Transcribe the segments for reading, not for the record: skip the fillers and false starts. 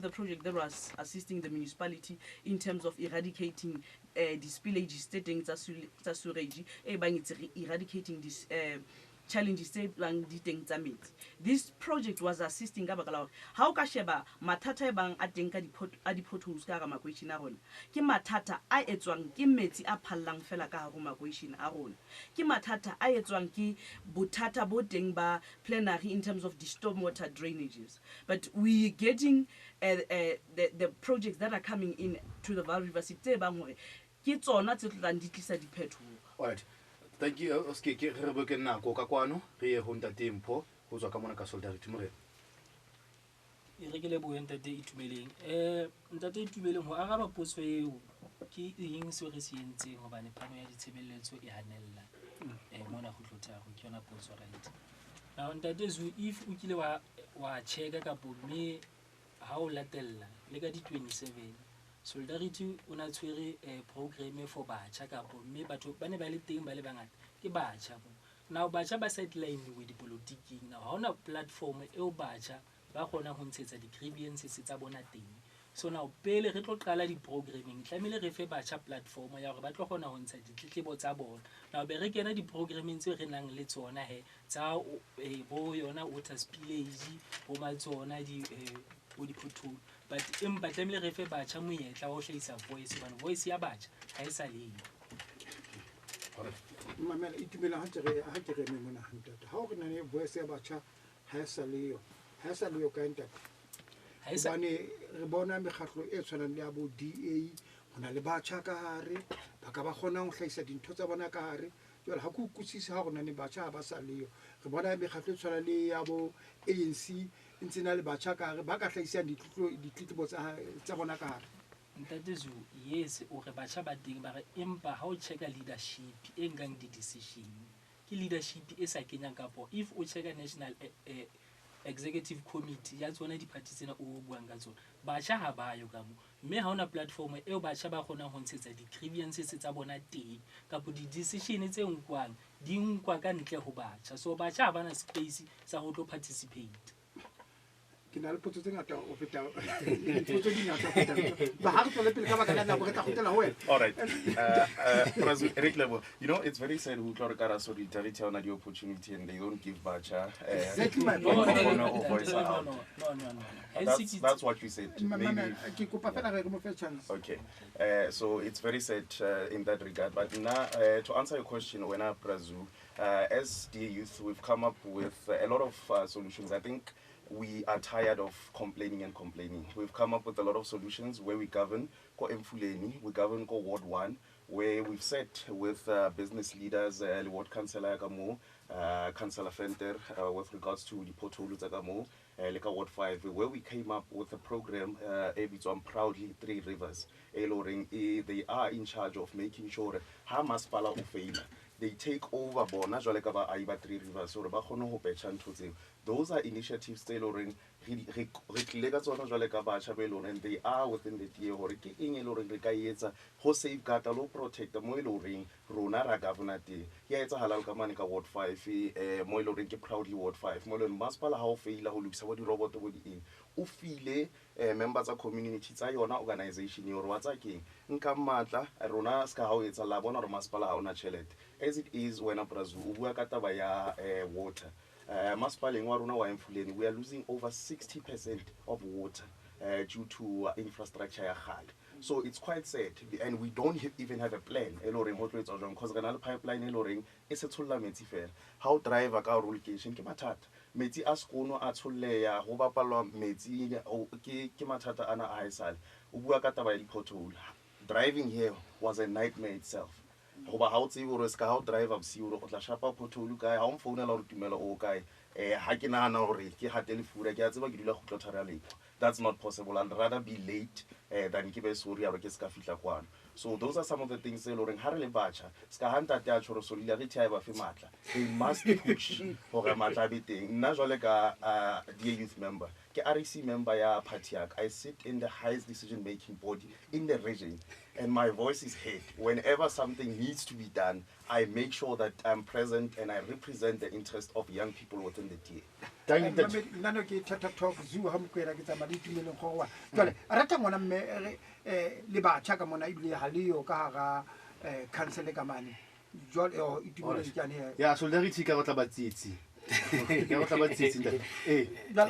the project that was assisting the municipality in terms of eradicating dispillages tsa sewage eradicating this challenges tse bang di teng tsa metsi. This project was assisting ka baka la hore ha o ka sheba mathata e bang a teng ka di-potholes ka hara makeishene a rona ke mathata a etswang ke metsi a phallang fela ka hara makeishene a rona, ke mathata a etswang ke bothata bo teng ba plenary in terms of the stormwater drainages. But we getting the projects that are coming in to the Vaal River tse bang hore ke tsona tse tlang di tlisa diphetoho. Alright, thank you. Okay, ke re bo ke nna go ka kwano re ye ho ntate Mpho go tswa ka mona ka Solidarity Morena. E re ke le bo ntate Itumeleng ntate Itumeleng ho araba potso eo ke eng se re se entseng hobane phano ya ditshebeletso e hanella mona go tlotha go ke yona potso right now. Ntate Zulu, if o kile wa checka ka bo me ha o latella le ka di 27 Solidarity o na tshwere programme for batjha ka bo me batho ba ne ba le teng ba le bangata ke batjha mo now batjha ba sideline with dipolotiking now ha ona platform eo batjha ba kgona ho ntshetsa di-grievances tsa bona teng. So now pele re tlo qala di-programming tlamehile re fe batjha platform ya hore ba tlo kgona ho ntsha ditletlebo tsa bona. Now be re kena di-programming tse re nang le tsona he tsa bo yona water spillage bo ma tsona bo di-pothole but empa tlamehile re fe batjha moetla wa ho hlahisa voice hobane voice ya batjha ha e sa leyo. Mamela Itumela ha ke re mona hantate ha o re nane voice ya batjha ha e sa leyo ka ntate bane re bona mekgatlo e tshwanang le ya bo DA hona le batjha ka hare ba ka ba kgona ho hlahisa dintho tsa bona ka hare jwale ha ke utlwisisa ha rona ne batjha ha ba sa leyo re bona mekgatlo e tshwanang le ya bo ANC ntse na le batjha ka hare ba ka hlahisa ditletlebo tsa bona ka hare. Ntate Zulu, yes o re batjha ba teng ba re empa ha o checka leadership e nkang di-decision ke leadership e sa kenyang kapo if o checka national executive committee ya tsona di-party tsena o buang ka tsona batjha ha ba yo ka mo mme ha ona platform eo batjha ba kgonang ho ntshetsa di-grievances tsa bona teng kapo di-decision tse nkwang di nkwa ka ntle ho batjha so batjha ha bana space sa ho tlo participate. Ke na le potso tse ngata o feta potso di ngata feta ba ha re tswele pele ka baka la nako re tla gotela ho wena. All right. Eric Lebo, you know, it's very sad who try to Solidarity on the opportunity and they don't give Bacha exactly my No. That's what you said. Maybe. Okay. So it's very sad in that regard. But now, to answer your question, when I Prazu, as the youth, we've come up with a lot of solutions. I think we are tired of complaining. We've come up with a lot of solutions where we govern Ko Mfuleni, we govern Ko Ward 1, where we've sat with business leaders, Ward Councillor Agamo, Councillor Fenter, with regards to the pothole Agamo, Leka Ward 5, where we came up with a program, on Proudly 3 Rivers. They are in charge of making sure Hamas Pala Ufeila. They take over bona jwale ka ba aiba 3 Rivers so re ba kgone ho petsa ntho tseo. Those are initiatives tse loreng re tlile ka tsona jwale ka batjha be loreng and they are within the DA hore ke eng e loreng re ka etsa ho safeguard lo protect mo e loreng rona ra governor teng ya etsa halal ka mane ka Ward 5 mo e loreng ke Proudly Ward 5 mo loreng masipala ha o faila ho lokisa bo di robot bo di eng o file members of community tsa yona organization yo re wa tsa keng nka matla rona ska ha o etsa la bona re masipala ha ona chelete as it is when Brazil o bua ka taba ya water masipaleng wa rona wa Mfuleni we are losing over 60% of water due to infrastructure ya khale. So it's quite sad and we don't even have a plan eloreng ho tlo etsa jwang because renal pipeline eloreng e se tsholla metsi fela how driver ka roll location ke mathata metsi a skono a tsholleya ho bapalwa metsi ke mathata ana a haisale o bua ka taba ya pothole driving here was a nightmare itself. Goba ha o tsebe hore ska ha o drive up siu o tla shapa pothole kae ha o mfounela hore tumela o kae ha ke nahana hore ke hatele fura ke a tseba ke dula go tlotha re that's not possible. I'd rather be late than ke be sorry ya ke ska fitla kwano. So those are some of the things tse loreng ha re le batjha ska hanta te a tshoro Solidarity ha ba fe matla they must push hore matla be teng nna jwale ka DA youth member ke REC member ya party yak. I sit in the highest decision making body in the region, and my voice is heard. Whenever something needs to be done, I make sure that I'm present and I represent the interest of young people within the DA. Nano ke Thetha talk zu ha mkwela ke tsamaya ditumelo gowa jole Areta ngwana mme le batjha ka mona ibile ha leyo ka ga council ka mane jole o itumelo tsane ya solidarity ka gotla batsitsi ka gotla batsitsi jole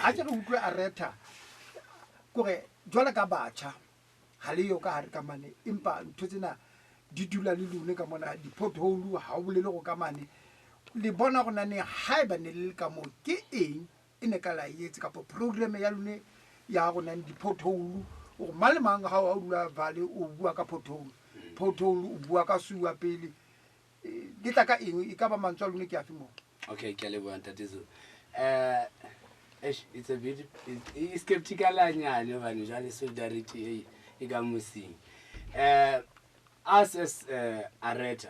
a ke re utlwe Areta kore jole ka batjha ha leyo ka ha re ka mane empa ntho tsena di dula le lune ka mona di pothole ha o bolele go ka mane le bona go nane haeba ne le ka mo ke eng ene ka la yetse ka program ya lune ya go nane di pothole o malemang ha o dula vale o bua ka pothole o bua ka suwa pele di tla ka eng e ka ba mantswa lune ke a fimo. Okay, ke a leboha ntateso. It's a bit skeptical anyane bana jale solidarity e ka mosing. Us as Areta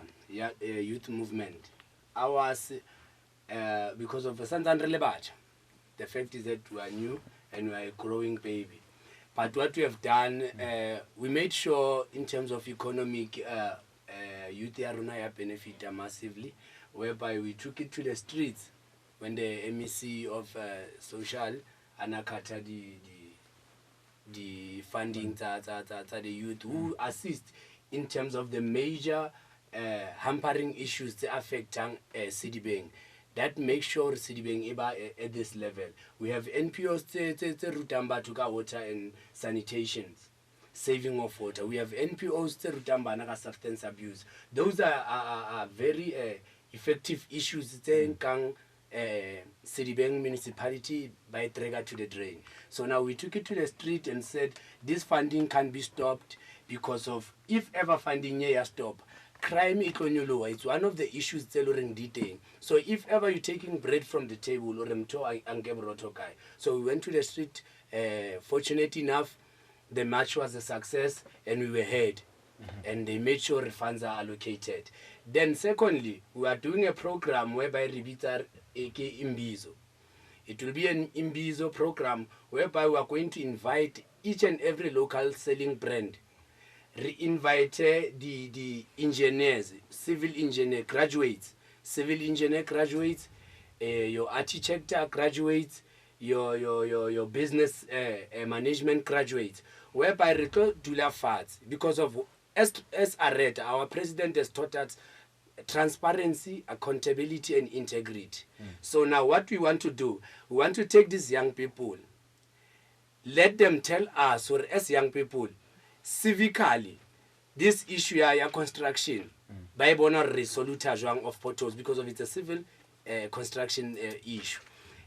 youth movement, ours because of the fact is that we are new and we are a growing baby. But what we have done, we made sure in terms of economic youth aruna benefit massively, whereby we took it to the streets when the MEC of social anakata the funding the youth who assist in terms of the major hampering issues that affect Citibank. That makes sure Citibank at this level. We have NPOs Rutamba to water and sanitations, saving of water. We have NPOs Rutamba substance abuse. Those are very effective issues that Citibank municipality by trigger to the drain. So now we took it to the street and said this funding can be stopped because of if ever funding here stop. Crime it's one of the issues tailoring detail. So if ever you're taking bread from the table or so we went to the street. Fortunate enough, the match was a success and we were heard. And they made sure funds are allocated. Then secondly, we are doing a program whereby Ribita AK Imbizo. It will be an Imbizo program whereby we are going to invite each and every local selling brand. Re-invite the engineers, civil engineer graduates, your architect graduates, your business management graduates, whereby Reto Dula Fats, because of as Areta, our president has taught us transparency, accountability, and integrity. So now what we want to do, we want to take these young people, let them tell us, or as young people, civically, this issue ya construction, by bona resolute of potholes because of it's a civil construction issue.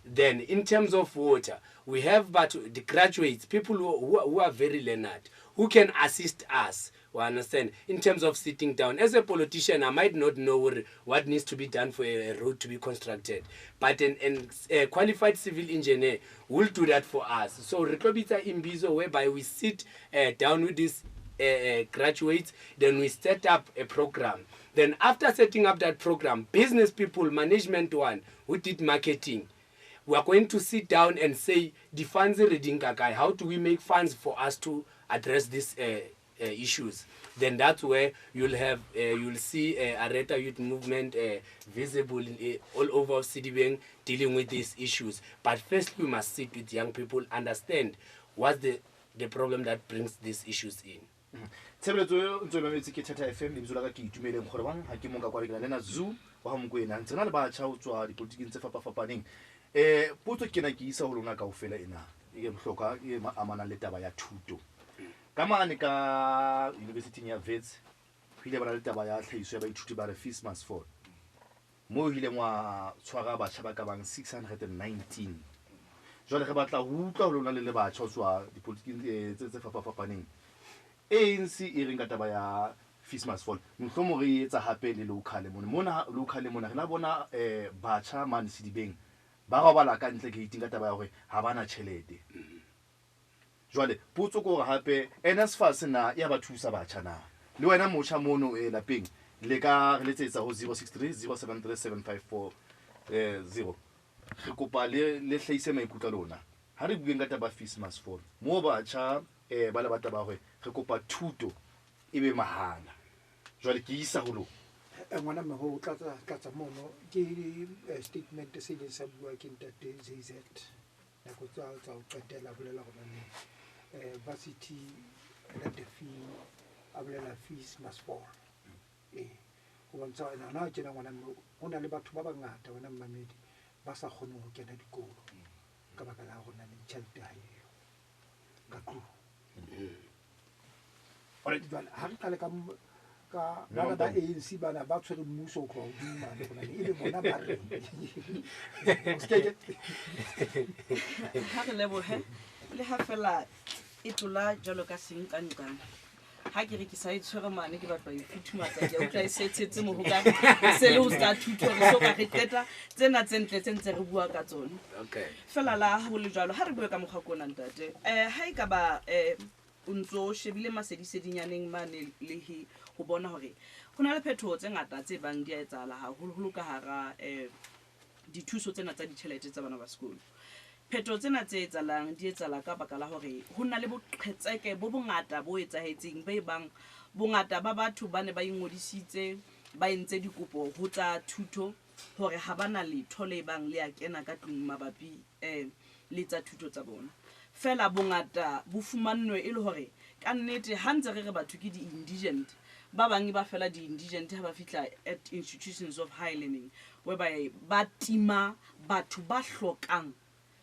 Then in terms of water, we have but the graduates, people who are very learned, who can assist us. We understand in terms of sitting down. As a politician, I might not know what needs to be done for a road to be constructed, but a qualified civil engineer will do that for us. So Reklobita Imbizo, whereby we sit down with these graduates, then we set up a program. Then after setting up that program, business people, management one, who did marketing, we are going to sit down and say, the funds reading kakai, how do we make funds for us to address these issues? Then that's where you'll have you'll see Areta youth movement visible all over Citibank dealing with these issues. But first we must sit with young people, understand what's the problem that brings these issues in. Tshebeletso ntse ba metsi ke Thetha FM le bizula ka ke itumeleng gore bang ha ke monka kwa re ke na zoo wa Mokwena ntse na le ba tšha o tswa dipolitiking tse fapafapaneng. Potso ke na ke isa ho lona kaofela ena e bohloka e amana le taba ya thuto. Ka mane ka university ya Wits go ile bana le taba ya tlhaiso ya baithuti ba re fees must fall. Mo ile ngwa tshwara ba tšha ba ka bang 619. Jwale re batla ho utlwa ho lona le ba tšha o tswa dipolitiking tse fapafapaneng. ANC e reng ka taba ya fees must fall. Mohlomong re etsa hape le local mona re la bona batjha man Citibank ba ga bala ka ntle gate ka taba ya gore ha bana tšhelete. Jwale potso go gore hape NSFAS na ya ba thusa batjha na le wena motjha mono lapeng le ka re letsetsa ho 063 073 754 0 re kopa le hlaise maikutlo lona ha re bueng ka taba fees must fall mo batjha ba le bata ba hore re kopa thuto e be mahala jwale ke isa ho lo ngwana me ho tlatsa mono ke statement se le sa bua ke ntate ZZ la go tsa o qetela bolela go nne varsity at the fee abolela fees must fall go bontsha na ke na ngwana me ho na le batho ba bangata bona mmamedi ba sa kgone ho kena dikolo ka baka la gona le tšhelete ha eo ka tlo ore jwale ha re qale ka bana ba ANC bana ba tshwere mmuso go hodima le bona e le bona ba re ha re lebohe le ha fela e tlola jalo ka seng ka nkana ha ke re ke sa e tshwere mane ke batla e futhumatsa ke utlwa e setsetse mo ho ka se le ho sta thuto re so ka re qeta tsena tsentle tse re bua ka tsone okay fela la ho le jalo ha re bua ka mokgwa kona ntate ha e ka ba o ntso shebile masedisedinyane mane le ho bona hore ho na le phethoho tse ngata tse bang di a etsala haholo ka hara dithuso tsena tsa ditjhelete tsa bana ba sekolo phethoho tsena tse etsalang di etsala ka baka la hore ho na le boqhetseke bo bongata bo etsahetseng be bang bongata ba batho ba ne ba ingodisitse ba entse dikopo ho tsa thuto hore ha bana letho le bang le a kena ka tlung mabapi le tsa thuto tsa bona fela bongata bo fumanwe e le hore ka nnete ha ntse re batho ke di-indigent ba bang ba fela di-indigent ha ba fihla at institutions of high learning whereby ba tima batho ba hlokang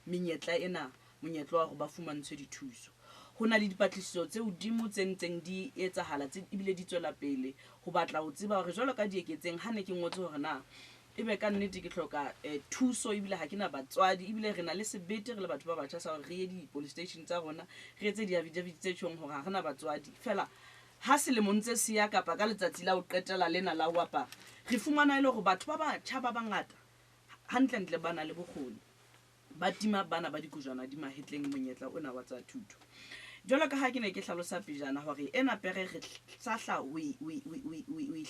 menyetla ena monyetla wa go ba fumantshwe dithuso ho na le dipatlisiso tse hodimo tse ntseng di etsahala tse ebile di tswela pele ho batla ho tseba hore jwalo ka dieketseng ha ne ke ngotse hore na ebe ka nnete ke hloka thuso ebile ha ke na batswadi ebile re na le sebete re le batho ba batjha sa re ye di-police station tsa rona re etse di-affidavit tse tjhong hore ha re na batswadi fela ha selemo ntse se ya kapa ka letsatsi la ho qetela lena la ho apara re fumana ile hore batho ba batjha ba bangata hantle bana le bokgoni ba tima bana ba dikojwana di mahetleng monyetla ona wa tsa thuto jwalo ka ha ke ne ke hlalosa pejana hore ena pere re sahla we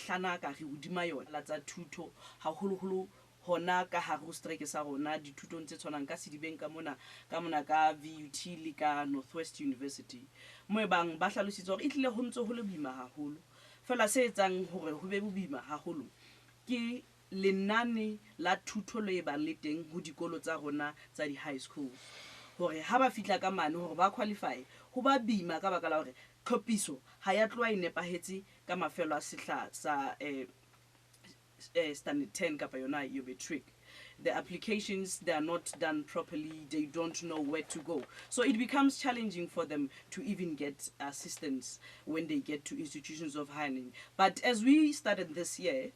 hlana ka re hodima yona la tsa thuto haholoholo hona ka ha go strike sa rona dithutong tse tshwanang ka Sedibeng ka mona ka VUT le ka Northwest University mo bang ba hlalositse hore itlile ho ntse ho le boima haholo fela se etsang hore ho be boima haholo ke lenane la thuto le ba le teng ho dikolo tsa rona tsa di-high schools hore ha ba fihla ka mane hore ba qualify ho ba bima ka baka la hore tlhophiso ha ya tloa e nepahetse ka mafelo a sehla sa standard 10 kapa yona your matric the applications they are not done properly they don't know where to go so it becomes challenging for them to even get assistance when they get to institutions of higher learning but as we started this year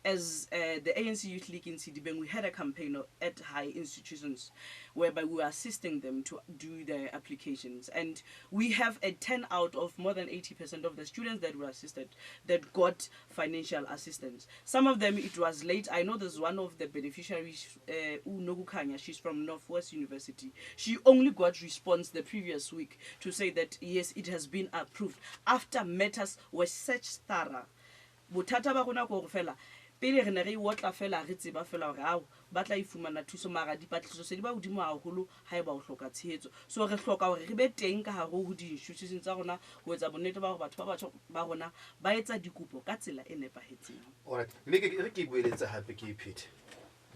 as the ANC Youth League in Sedibeng, we had a campaign at high institutions whereby we were assisting them to do their applications. And we have a 10 out of more than 80% of the students that were assisted that got financial assistance. Some of them, it was late. I know there's one of the beneficiaries, Unogukanya, she's from Northwest University. She only got response the previous week to say that, yes, it has been approved. After matters were such thorough. Botata ba rona ko fela pele re ne re wotla fela re tseba fela hore ao ba tla ifumana thuso mara dipatlisiso se di ba hodimo haholo ha eba o hloka tshehetso so re hloka hore re be teng ka hare ho di-institutions tsa rona ho etsa bonnete ba hore batho ba batho ba rona ba etsa dikopo ka tsela e nepahetseng. alright le ke boeletsa hape ke iphete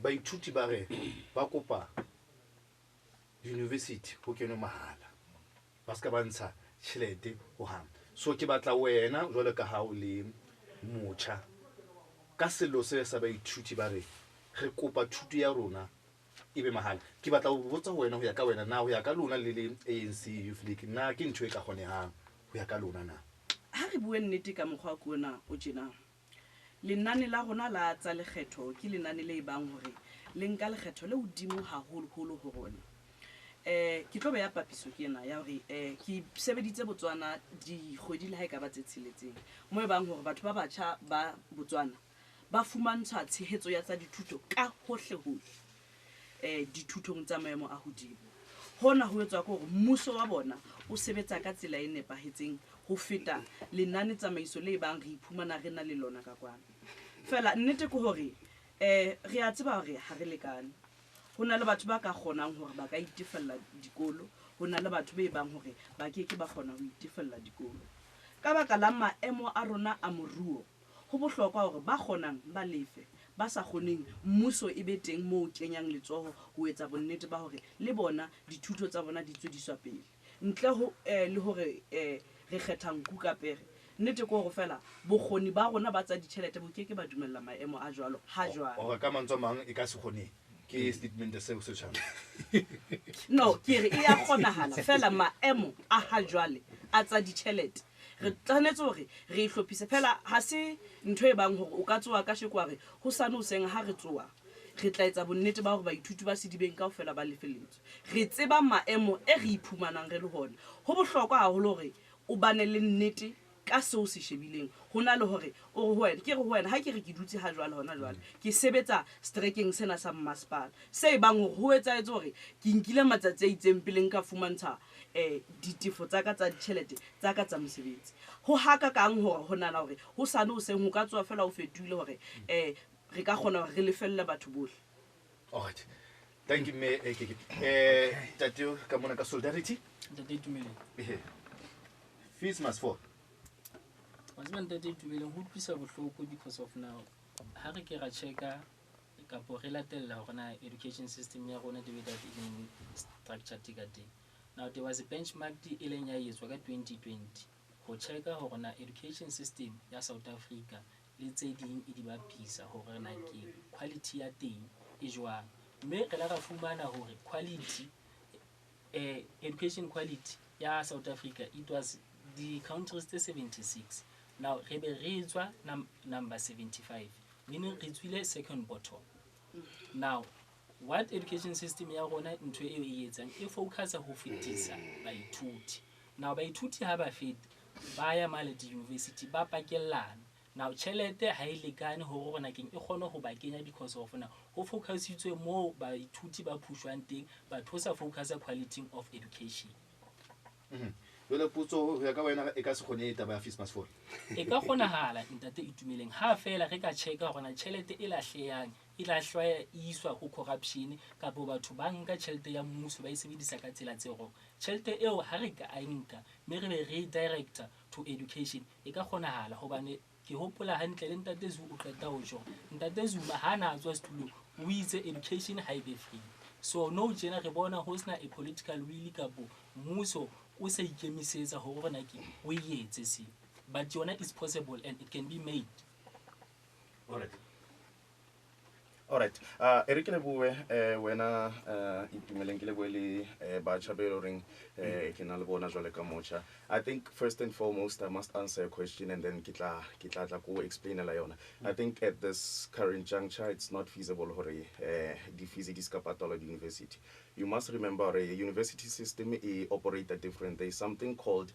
baithuti ba re ba kopa university ho kene mahala ba ska bantsha tšhelete ho hang so ke batla wena jwale ka ha o le motjha ka selo se sa baithuti ba re kopa thuto ya rona e be mahala ke batla ho botsa wena ho ya ka wena na ho ya ka lona le ANC Youth League na ke ntho e ka kgonehang ho ya ka lona na ha re bue nnete ka mokgwa ko ona o tjena lenane la rona la tsa lekgetho ke lenane le bang hore le nka lekgetho le hodimo haholo ho rona ke tlo be ya papiso ke ena ya hore ke sebeditse Botswana di kgwedi le ha e ka ba tse tshiletseng mo bang hore batho ba batjha ba Botswana ba fumantshwa tshehetso ya tsa dithuto ka hohle dithutong tsa maemo a hodimo hona ho etswa ke hore mmuso wa bona o sebetsa ka tsela e nepahetseng ho feta lenane tsamaiso le bang re iphumana re na le lona ka kwana fela nnete ke hore re a tseba hore ha re lekane ho na le batho ba ka kgonang hore ba ka itefella dikolo, ho na le batho be bang hore ba ke ba kgona ho itefella dikolo. Ka baka la maemo a rona a moruo, ho bohlokwa hore ba kgonang ba lefe, ba sa kgoneng mmuso e be teng moo kenyang letsoho ho etsa bonnete ba hore le bona dithuto tsa bona di tswediswa pele, ntle ho le hore re kgethang ku ka pere. Nnete ko go fela bokgoni ba rona ba tsa ditjhelete bo keke ba dumella maemo a jwalo ha jwale. O ka mantswe mang e ka se kgone ke statement se o se tshwana. No, ke re e a kgonahala fela maemo a ha jwale a tsa ditjhelete. Re tshwanetse hore re ihlophise fela ha se ntho e bang hore o ka tsoa ka shekware ho sane o seng ha re tsoa re tla etsa bonnete ba hore baithuti ba sedibeng kaofela ba lefeletswe. Re tseba maemo e re iphumanang re le hona. Ho bohlokwa haholo hore o bane le nnete ka seo se shebileng. Ho na le hore o re wena ke re wena ha ke re ke dutse ha jwale hona jwale ke sebetsa strekeng sena sa masepala se bang hore ho etsaetse hore ke nkile matsatsi a itseng pele nka fumantsha ditefo tsa ka tsa ditjhelete tsa ka tsa mosebetsi. Ho haka kang hore ho nana hore ho sane o seng ho ka tswa fela o fetile hore re ka kgona hore re lefelle batho bohle. Alright, thank you me Tateo ka mona ka solidarity. Ntate Itumeleng. Fees must fall. Waseba Ntate Itumeleng ho utlwisa bohloko because of now ha re ke ra checka kapo re latella hore na education system ya rona di that in structure tigate. Now there was a benchmark e leng ya etswa ka 2020 ho checka hore na education system ya South Africa le tse ding e di bapisa hore na ke quality ya teng e jwang. Mme re la ra fumana hore quality education quality ya South Africa it was the countries 76. Now re be re tswa number 75, meaning re tswile second bottom. Now what education system ya rona ntho eo e etsang e focusa ho fetisa baithuti. Now baithuti ha ba feta ba ya male di university ba pakellana. Now tjhelete ha e lekane ho rona keng e kgone ho ba kenya because of na ho focusitswe mo baithuti ba phushwang teng ba thosa focusa quality of education. Wele putso ya ka wena e ka se kgone taba ya fees must fall. E ka kgonahala Ntate Itumeleng ha fela re ka checka hore na tjhelete e lahlehang e lahlwa iswa ho corruption ka bo batho ba nka tjhelete ya mmuso ba e sebedisa ka tsela tse rong. Tjhelete eo ha re ka a nka mme re be redirector to education e ka kgonahala hobane ke hopola hantle le Ntate Zulu o qeta ho tjho Ntate Zulu ha na tswa setulong o itse education ha e be free. So no jena re bona ho sna a political will ka bo mmuso o se ikemisetsa hore rona ke o etse se, but yona is possible and it can be made. Alright, Eric Lebuwe, wena Itumeleng ke leboe le batjha be lo reng ke na le bona jwale ka motjha. I think first and foremost I must answer a question and then kitla go explain la yona. I think at this current juncture it's not feasible hore di fees di ska patalwa di university. You must remember a university system operates different. There is something called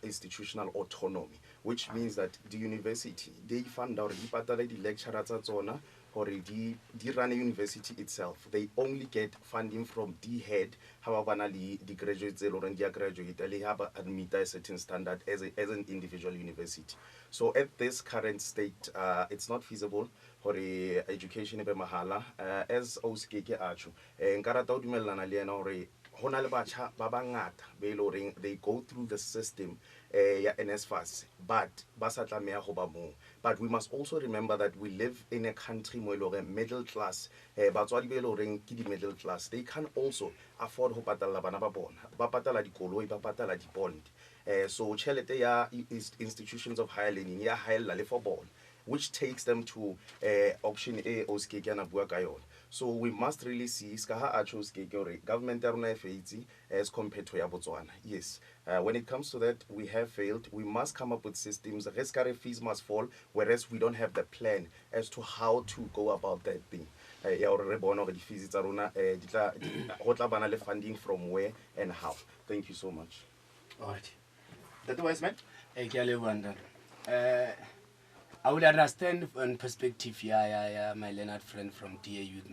institutional autonomy, which means that the university they fund out the patala di lecturers at zona or the run a university itself. They only get funding from the head. However, the graduates or the graduate they have admit a certain standard as an individual university. So at this current state, it's not feasible for education be mahala. As Oskeke Achu, Nkarata dumellana le ena hore hona le batjha ba bangata be loring they go through the system ya NSFAS but ba sa tlameha go ba mo. But we must also remember that we live in a country mo lore middle class batswadi be loring ke di middle class they can also afford ho patala bana ba bona ba patala dikoloi ba patala di bond so tjhelete ya institutions of higher learning ya haella le for bona which takes them to option A o ske kana bua ka yona. So we must really see ska ha a chose ke government ya rona e feitsi as compared to ya Botswana. Yes, when it comes to that we have failed. We must come up with systems. Risk fees must fall, whereas we don't have the plan as to how to go about that thing. Ya re bona re di fees tsa rona di tla bana le funding from where and how. Thank you so much. All right, that wise man. I would understand on perspective, my Leonard friend from DA youth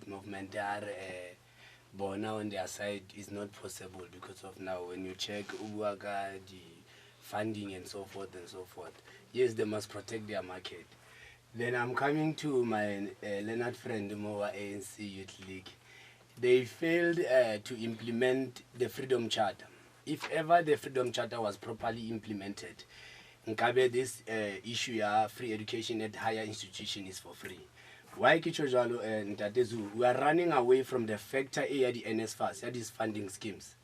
movement, they are born now on their side is not possible because of now when you check Uwaga, the funding and so forth. Yes, they must protect their market. Then I'm coming to my Leonard friend Moa ANC Youth League. They failed to implement the Freedom Charter. If ever the Freedom Charter was properly implemented, Nkabe, this issue of free education at higher institution is for free. Why Kichojalo and Tatezu, we are running away from the factor A at the NSFAS, that is funding schemes.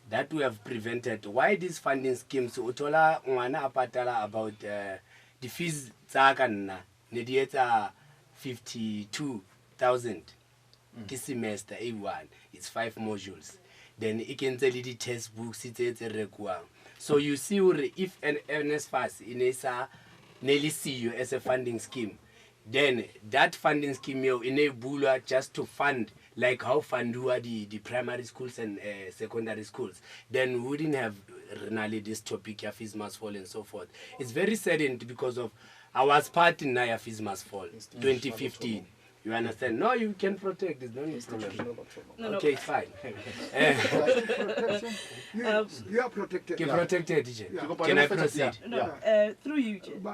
That we have prevented. Why these funding schemes? Utola Mwana Apatala about the fees Zaganna, Nedieta 52,000 this semester, A1, it's 5 modules. Then it can tell you the textbooks, it's a requirement. So you see, if an NSFAS in ESA nearly see you as a funding scheme, then that funding scheme will enable just to fund, like how fundua the primary schools and secondary schools, then we wouldn't have really this topic, your fees must fall and so forth. It's very saddened because of I was part in Naya fees must fall, 2015. You understand? No, you can protect it. Don't problem. No, okay, it's fine. You are protected. You're protected, DJ. Yeah. Can I proceed? No, through you. No.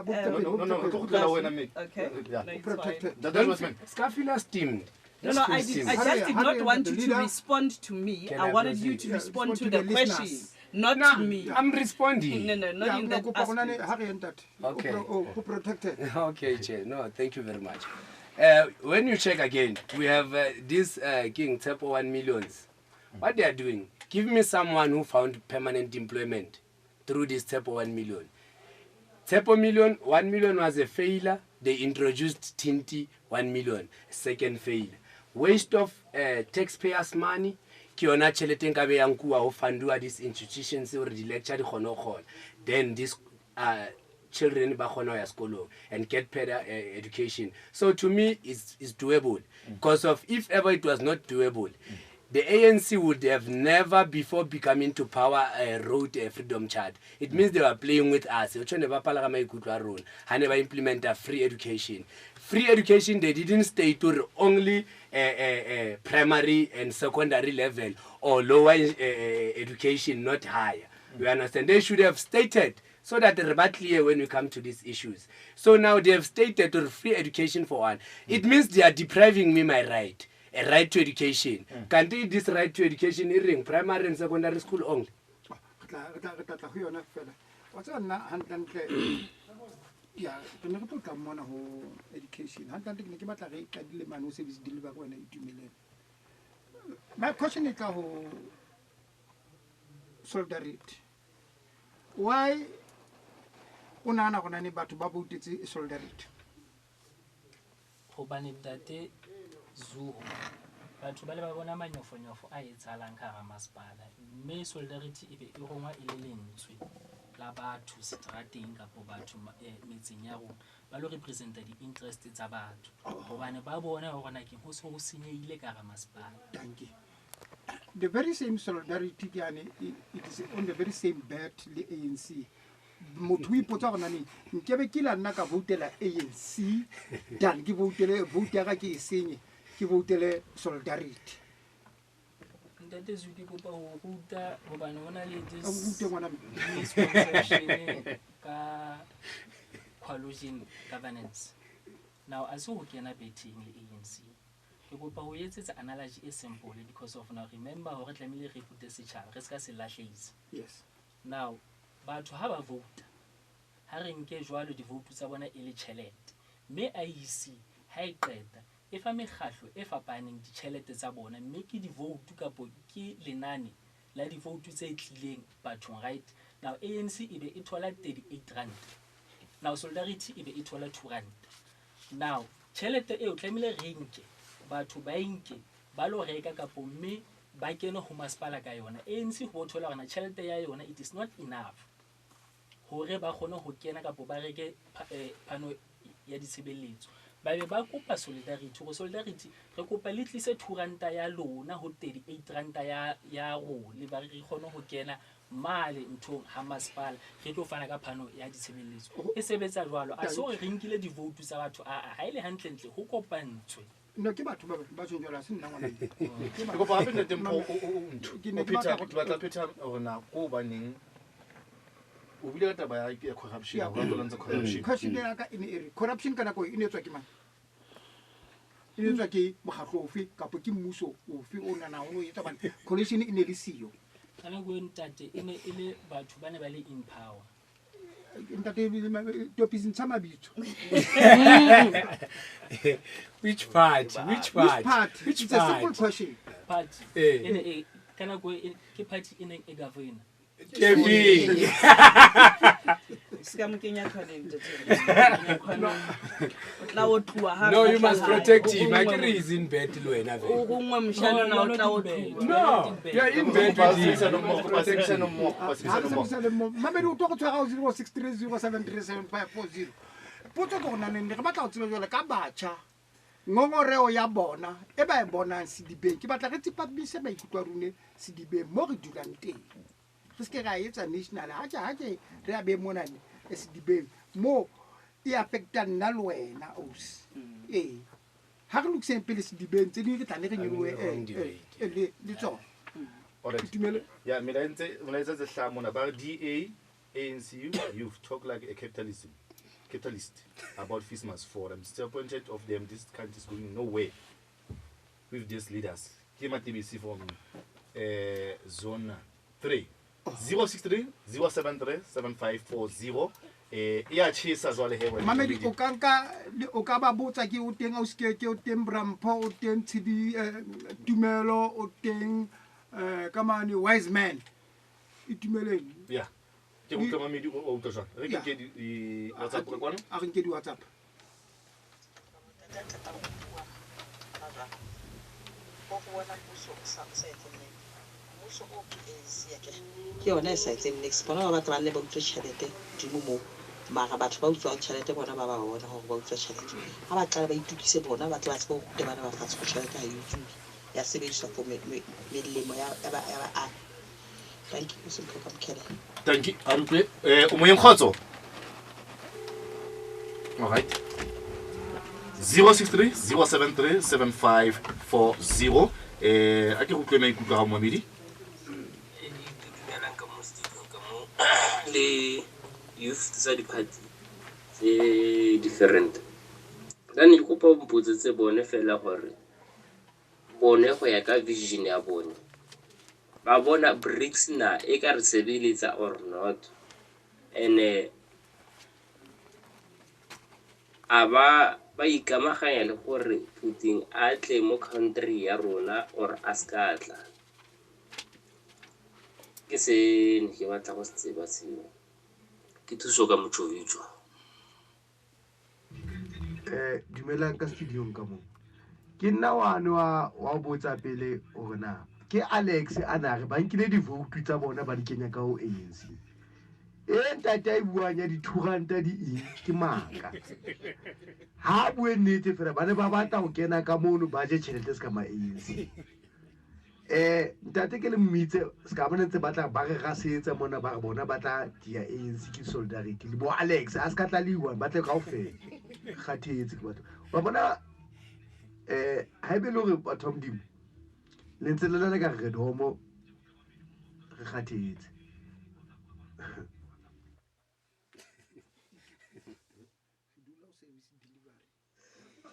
Okay. Yeah. No, it's Protected. fine. Scafila steamed. No, I just did not want you to respond to me. Can I I wanted you proceed? to respond respond to to the the question, listeners. not No, to me. I'm responding. No, not Yeah, in that aspect. Okay. Who protected? Okay, Chair. No, thank you very much. When you check again, we have this King Tepo 1 millions. What they are doing, give me someone who found permanent employment through this Tepo 1 million. Tepo 1 million was a failure. They introduced Tinti 1 million, second failure. Waste of taxpayers' money. Kiona chelete nkabe yankuwa ho fundua these institutions or the lecture di khono khona. Then this children ba khona ya skolo and get better education. So to me it's doable because of if ever it was not doable, the ANC would have never before becoming to power wrote a freedom chart. It means they were playing with us. Never implement a free education. Free education, they didn't stay to only primary and secondary level or lower education, not higher. You understand? They should have stated so that they're clear when we come to these issues. So now they have stated to free education for one. It means they are depriving me my right. A right to education. Can't this right to education in primary and secondary school only? What's on yeah, the Nepal come on education. My question is solidarity. Why unana konani batu babu titi solidarity? Hobane date zuho batho ba le ba bona manyofonyofo a etsalang ka masepala mme solidarity e be e gongwa e le lentswe la batho strateng ka po batho metseng ya rona ba lo representa di interest tsa batho gobane ba bona gona ke go se go senyeile ka masepala. Thank you. The very same solidarity it is on the very same bed le ANC. Motho o ipotsa gona ne nkebe ke la nna ka votela ANC dan ke votele vote ya ka ke senye ke votele solidarity. Ntate Zuki kopa ho ruta hobane hona le A voteng ngwana me. misconception ka coalition governance. Now as ho kena betting le ANC ke kopa ho etsetsa analogy e simple because of now remember hore tlamile re pute setjhaba re ska se lahlehisa. Yes. Now batho ha ba vote ha re nke jwalo di vote tsa bona e le tšhelete mme IEC ha e qeta e fa mekgatlo e fapaneng di tšhelete tsa bona mme ke di vote kapo ke lenane la di vote tse tlileng bathong, right? Now ANC e be e thola 38 rand, now solidarity e be e thola 2 rand. Now tšhelete e o tlamile re nke batho ba inke ba lo reka kapo mme ba kene ho masepala ka yona. ANC ho thola gona tšhelete ya yona it is not enough hore ba kgone ho kena kapo ba reke phano ya ditshebeletso. Ba be ba kopa solidarity go solidarity re kopa le tlise 2 ranta ya lona ho 38 ranta ya go le ba re kgone ho kena male ntong ha masepala re tlo fana ka phano ya ditshebeletso e sebetsa jwalo a so re nkile di vote tsa batho ha ile hantlentle ho kopantshwe. No ke batho ba tshwara se nna ngwana. Ke go ba hape tempo o Peter go batla Peter ona go baneng o bile ka taba ya corruption Yeah. go tlontse corruption question ya ka ene ere corruption kana go ine tswa ke mang ine tswa ke mogatlo ofe kapo ke mmuso ofe o nana o etsa bana coalition ine le siyo ka nako e ntate e ne e le batho ba ne ba le in power ntate topisi ntsha mabitso Which part? which part it's a simple question party Eh. e ne e ka nako e ke party e neng e govern Kevin. Ska mo kenya khwaneng tla o tluwa ha No, you must protect him. I can reason bed lo wena o vele. gongwe mshana na o tla o tluwa No, you are in bed with him. mamedi o tlo go tshwara 0630737540 potso ke go naneng re batla go tseba jale ka batšha ngongoreo ya bona e ba e bonang sedibeng ke batla re tsepamise maikutlo a rone sedibeng mo re dulang teng re seke ra etsa national ga ke re a be monane sedibeng mo e affecta nna le wena osi ee ga re lokiseng pele sedibeng tse dingwe re tlane re nyoloe le tsona Alright. Itumele. Yeah, melaetsa tse hlaya mona ba DA ANC you've talked like a capitalist about Fismas for I'm disappointed of them. This country is going nowhere with these leaders. Kima TBC from zone 3 063 073 7540 ya chisa zwale hewe mamedi o ka ba botsa ke o teng o ske ke o teng Brampho o teng Tshidi Tumelo o teng kamane wise man itumeleng yeah ke go tloma medi o tlo jwa re ke di WhatsApp ka kwana a re nke di WhatsApp ke yona e sa etseng next bona ba batho ba le ba utswa tšhelete dimo mo mara batho ba utswang tšhelete bona ba ba bona gore ba utswa tšhelete ga ba tla ba itukise bona ba tle ba tseba go rute bana ba fatshe go tšhelete ga e utswiwe ya sebediswa for melemo ya baagi thank you simple kamkele thank you arutle o moyeng khotso all right 063 073 7540 a ke go tlwe maikutlo ga momedi le youth tsa di-party tse different ka ne ke kopa o mpotsetse bone fela gore bone go ya ka vision ya bone ba bona BRICS na e ka re sebeletsa or not and a ba ikamaganya le gore Putin a tle mo country ya rona or a ska tla ke se ne ke batla go se tseba seo ke thuso ka motšovitšwa dumelang ka studio ka mo ke nna wane wa botsa pele gore na ke Alex a nare ba nkile di-vote tsa bona ba di kenya ka go ANC ntate a e buang ya di-200 di eng ke maaka ha bue nnete fela ba ne ba batla go kena ka mono ba je tšhelete se ka ma-ANC ntate ke le mmitse se ka bona ntse batla ba re gasetsa mona ba re bona ba tla dia ANC ke solidarity le bo Alex a se ka tla le one ba tle kaofela kgathetse ke batho ba bona ha ebe le gore batho ba modimo le ntse le le ka red homo re kgathetse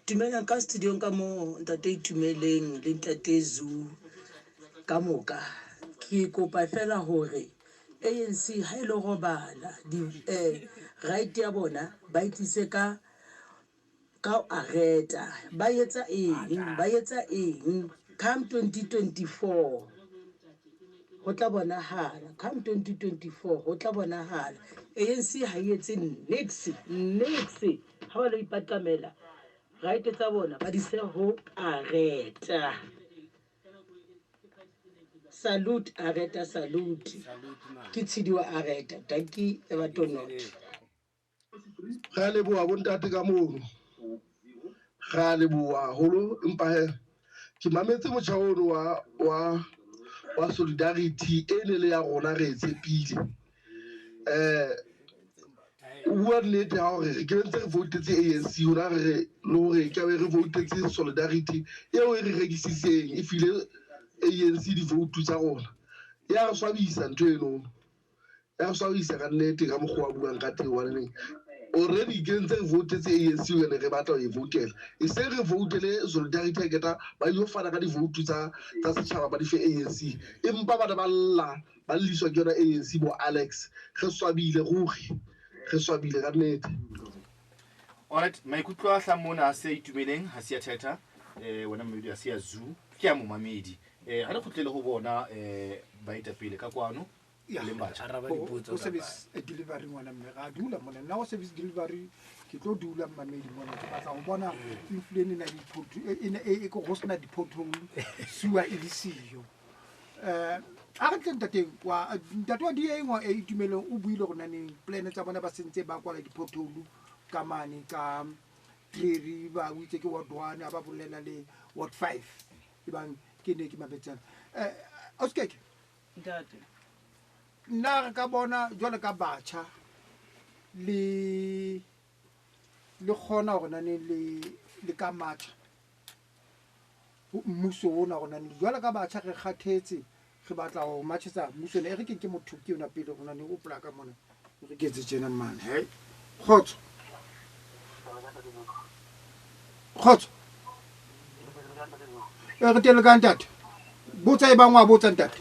tumelang ka studiong ka mo ntate Itumeleng le ntate Zu ka moka ke kopa fela hore ANC ha ile go bana di right ya bona ba itsise ka Areta ba etsa eng come 2024 go tla bonahala come 2024 go tla bonahala ANC ha etse nix ha ba lo ipatlamela right tsa bona ba di se ho Areta salute Areta salute ke tshidi wa Areta danki e batonot ga le boa bontate ka mono ga le boa holo empa ke mametse motjha ono wa solidarity ene le ya rona re tshepile o bua nnete ha gore ke ntse re voutetse ANC hona re le hore ke be re voutetse solidarity eo e re rekisitseng e file ANC di vote tsa rona ya re swabisa ntho eno ya sa o isa ka nnete ka mokgwa wa buang ka teng wa neng already ke ntse re votetse ANC ene re batla ho e votela e se re votele solidarity agenda ba yo fana ka di-vote tsa setjhaba ba di fe ANC empa ba ba lla ba lliswa ke yona ANC bo Alex re swabile ruri re swabile ka nnete. Alright, maikutlo a hlang mona a se itumeleng ha se ya Thetha wena mmedi a se ya Zoo ke ya momamedi ha re khutlele ho bona ba etapele ka kwano le batjha o service delivery ngwana mme ga dula mona nna o service delivery ke tlo dula mmamedi mona ke batla go bona influence na diphoto e go sna diphoto suwa e disiyo a re tleng tateng wa ntate wa di engwa e itumeleng o buile go nane plan tsa bona ba sentse ba kwala diphoto ka mane ka Triri ba witse ke ward 1 a ba bolela le ward 5 e bang ke ne ke mabetsana o skeke ntate nna ka bona jwale ka batjha le kgona go nane le ka matcha mmuso ona go nane jwale ka batjha re kgathetse re batla go matchetsa mmuso ne re ke motho ke yona pele go nane o plaka mona re ke tse tsena man hey khotso re tele ka ntate botsa e bangwa botsa ntate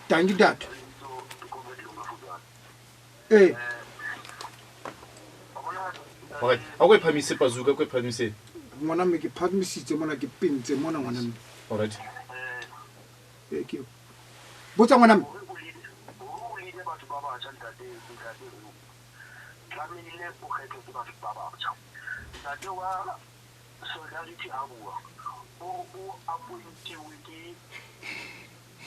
tangi data okay a go phamise pazuka go phamise mona me ke phamisitse mona ke pintse mona ngwana me alright ke botsa ngwana me solidarity a bua o appointiwe ke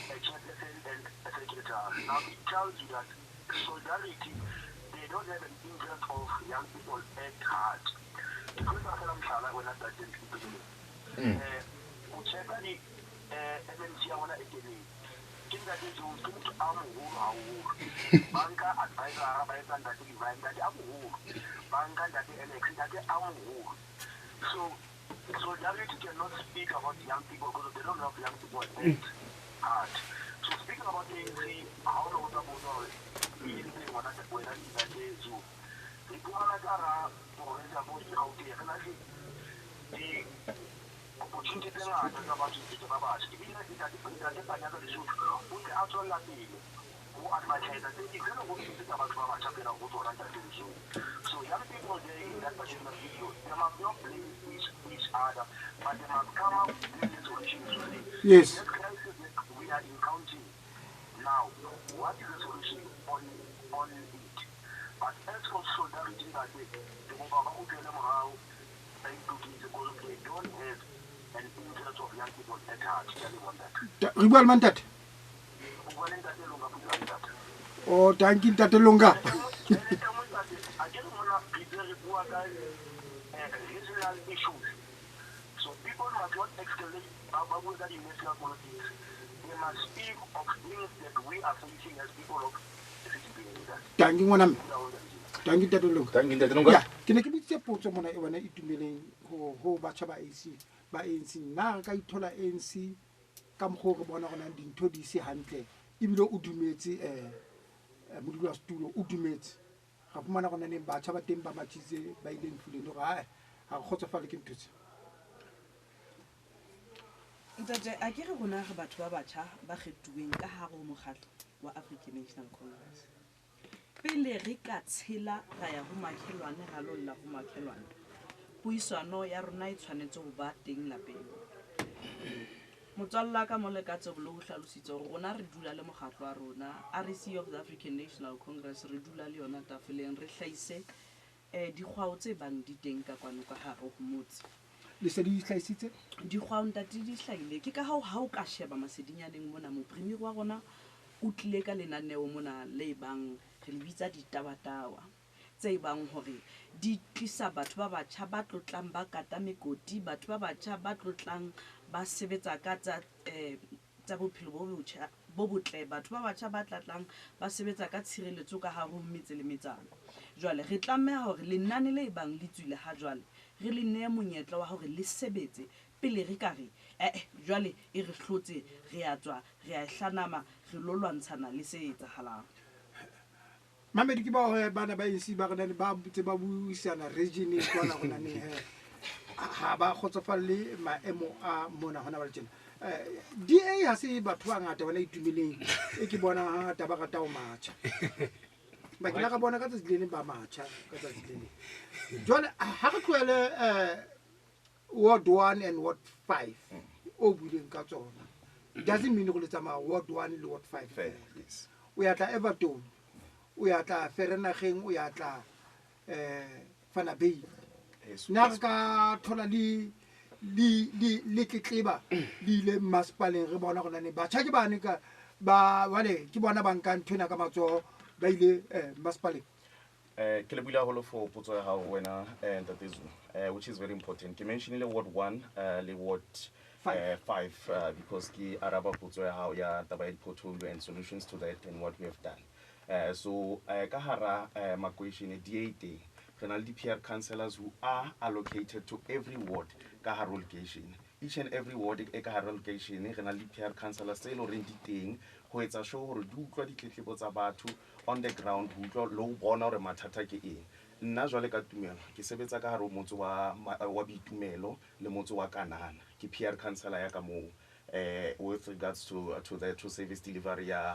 chairperson and secretary. Now it tells you that solidarity, they don't have an interest of young people at heart. Because when I started check the MNC I want to again. Kinda is to banka advisor that banka that so solidarity cannot speak about young people because they don't have young people at heart. So speaking about ANC, how long the opportunity so young people there in that particular video, they must not blame each other, but they must come up with a solution to say, yes, this crisis that we are encountering now, what is the solution on it? But as for solidarity, that they don't have an interest of young people at heart. Oh, thank you, Tata Lunga. So people must not escalate that in national politics. They must speak of things that we are facing as people of Thank you, Monam. Thank you, Tata Lunga. Thank you, Tata Lunga. Can I give you a photo when I eat ho batjha ba ANC na ka ithola ANC ka mo go bona gona dintho di se hantle ibile o dumetse modudi wa stulo o dumetse ga fumana gona ne batjha ba teng ba matshitse ba ile mfuleng go ga kgotsofala ke ntutse ntate a ke re gona ga batho ba batjha ba kgethuweng ka haro mokgatlo wa African National Congress pele re ka tshela ga ya go makhelwane ga lolla go makhelwane puisano ya rona e tshwanetse go ba teng lapeng motswalla ka mo le ka tsebolo go hlalositse gore rona re dula le mokgatlo wa rona RC of the African National Congress re dula le yona tafoleng re hlaise dikgwao tse bang di teng ka kwano ka hare go motse le se di hlaisitse dikgwao ntate di hlaile ke ka ha o ka sheba masedinyaneng mona mo premier wa rona o tlile ka lenaneo mona le bang re le bitsa ditabatawa tse bang hore di tlisa batho ba batjha ba tlotlang ba kata mekoti batho ba batjha ba tlotlang ba sebetsa ka tsa bophelo bo botle batho ba batjha ba tlatlang ba sebetsa ka tshireletso ka hare ho metse le metsana jwale re tlameha hore lenane le bang le tswile ha jwale re le ne monyetla wa hore le sebetse pele re ka re jwale e re hlotse re a tswa re a hlanama re lo lwantshana le se etsagalang. Mamedi ke ba bana ba isi ba rena ba butse ba buisana region e tswana go nane ha ba khotsofalle maemo a mona hona ba le tsena. DA ha se batho ba ngata bana itumeleng e ke bona ha taba ga ta o matcha ba ke la ka bona ka tse ba matcha ka tse dileng jwale ha re tloele Ward 1 and Ward 5 o buleng ka tsona doesn't mean go le tsama Ward 1 le Ward 5 yes o ya tla Everton o ya tla Ferenageng o ya tla Fana Bay na ka thola li tletleba di le masepaleng re bona go nane ba tshake bane ka ba wale ke bona ba nka nthwena ka matso ba ile masepaleng. Ke le bula holo for potso ya hao wena Ntatezu, which is very important. Ke mentionile Ward 1 le Ward 5 because ki araba potso ya hao ya taba ya portfolio and solutions to that and what we have done. So ka hara makweshene DA re na le PR councillors who are allocated to every ward ka hara location. Each and every ward e ka hara location re na le PR councillors tse lo reng di teng ho etsa sure hore di utlwa ditletlebo tsa batho on the ground ho utlwa lo bona hore mathata ke eng. Nna jwale ka tumelo ke sebetsa ka hara motse wa Boitumelo le motse wa Kanana ke PR councillor ya ka moo with regards to the service delivery ya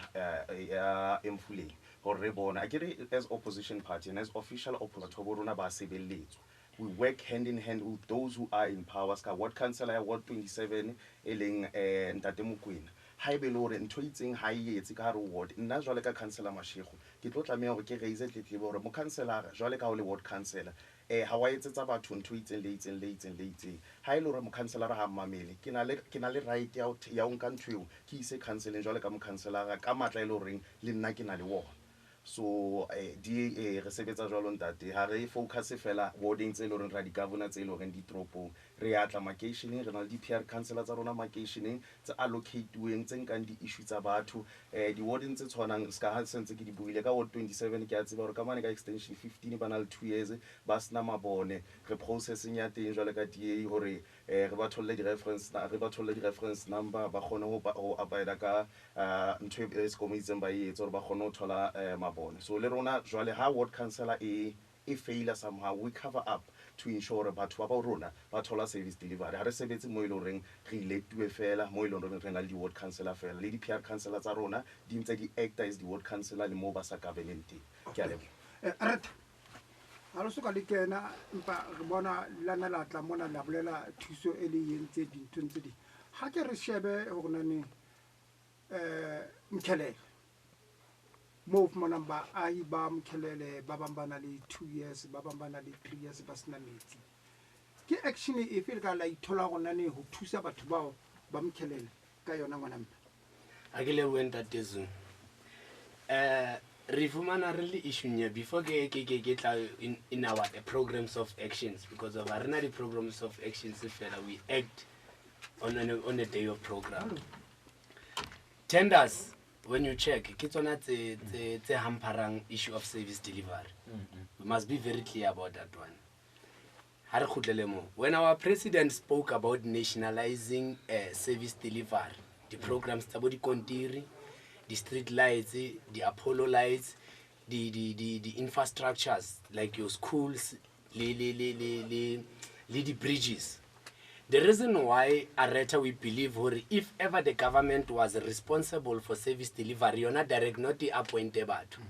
Mfuleng or re bona akere as opposition party and as official opposition borona ba sebeletswa. We work hand in hand with those who are in power. Ska Ward Councillor Ward 27 eleng Ntate Mokwena ha e be le hore ntho itseng ha e etse ka hare ward nna jwale ka councillor Mashego ke tlo tlameha hore ke raise tletlebo hore mo councillor jwale ka ho le ward councillor ha wa etsetsa batho ntho itseng ha e le hore mo councillor ha mamele ke na le right ya ho nka ntho ke ise counseling jwale ka mo councillor ka matla e le hore le nna ke na le wona. So di re sebetsa jwalo ntate ha re focus fela warding tse le hore ra di governor tse le hore di tropong re atla makeisheneng re na le di PR councillors tsa rona makeisheneng tse allocateweng tse nkang di issue tsa batho di warding tse tshwanang ska ha sentse ke di buile ka Ward 27 ke a tseba hore ka mane ka extension 15 ba na le 2 years ba sna mabone re processing ya teng jwale ka DA hore re ba tholle di reference number ba khone ho abida ka ntwe se komitseng ba yetsa hore ba khone ho thola mabone. So le rona jwale ha ward councillor e failure somehow we cover up to ensure batho ba rona ba thola service delivery ha re sebetse mo ile reng re electwe fela mo ile reng re na le di ward councillor fela le di PR councillor tsa rona di ntse di act as di ward councillor le mo ba sa government ke a leboha. Areta ha lo soka le kena mpa re bona lana la tla mona la bolela thuso e le yentse dintho ntse di ha ke re shebe ho nane Mkhelele mo fumana ba ai ba Mkhelele ba bambana le 2 years ba bambana le 3 years ba sna metsi ke action e feel ka la ithola go nane ho thusa batho bao ba Mkhelele ka yona ngwana mpa a ke le went at this re fumana really issue nya before ke tla in our programs of actions because of arena the programs of actions fela we act on a day of program tenders when you check ke tsona tse hamparang issue of service delivery. We must be very clear about that one. Ha re khutlele mo when our president spoke about nationalizing service delivery the programs tsa bo di kontiri the street lights the Apollo lights the infrastructures like your schools the bridges. The reason why Areta we believe if ever the government was responsible for service delivery, you're not direct, not the appointed batho.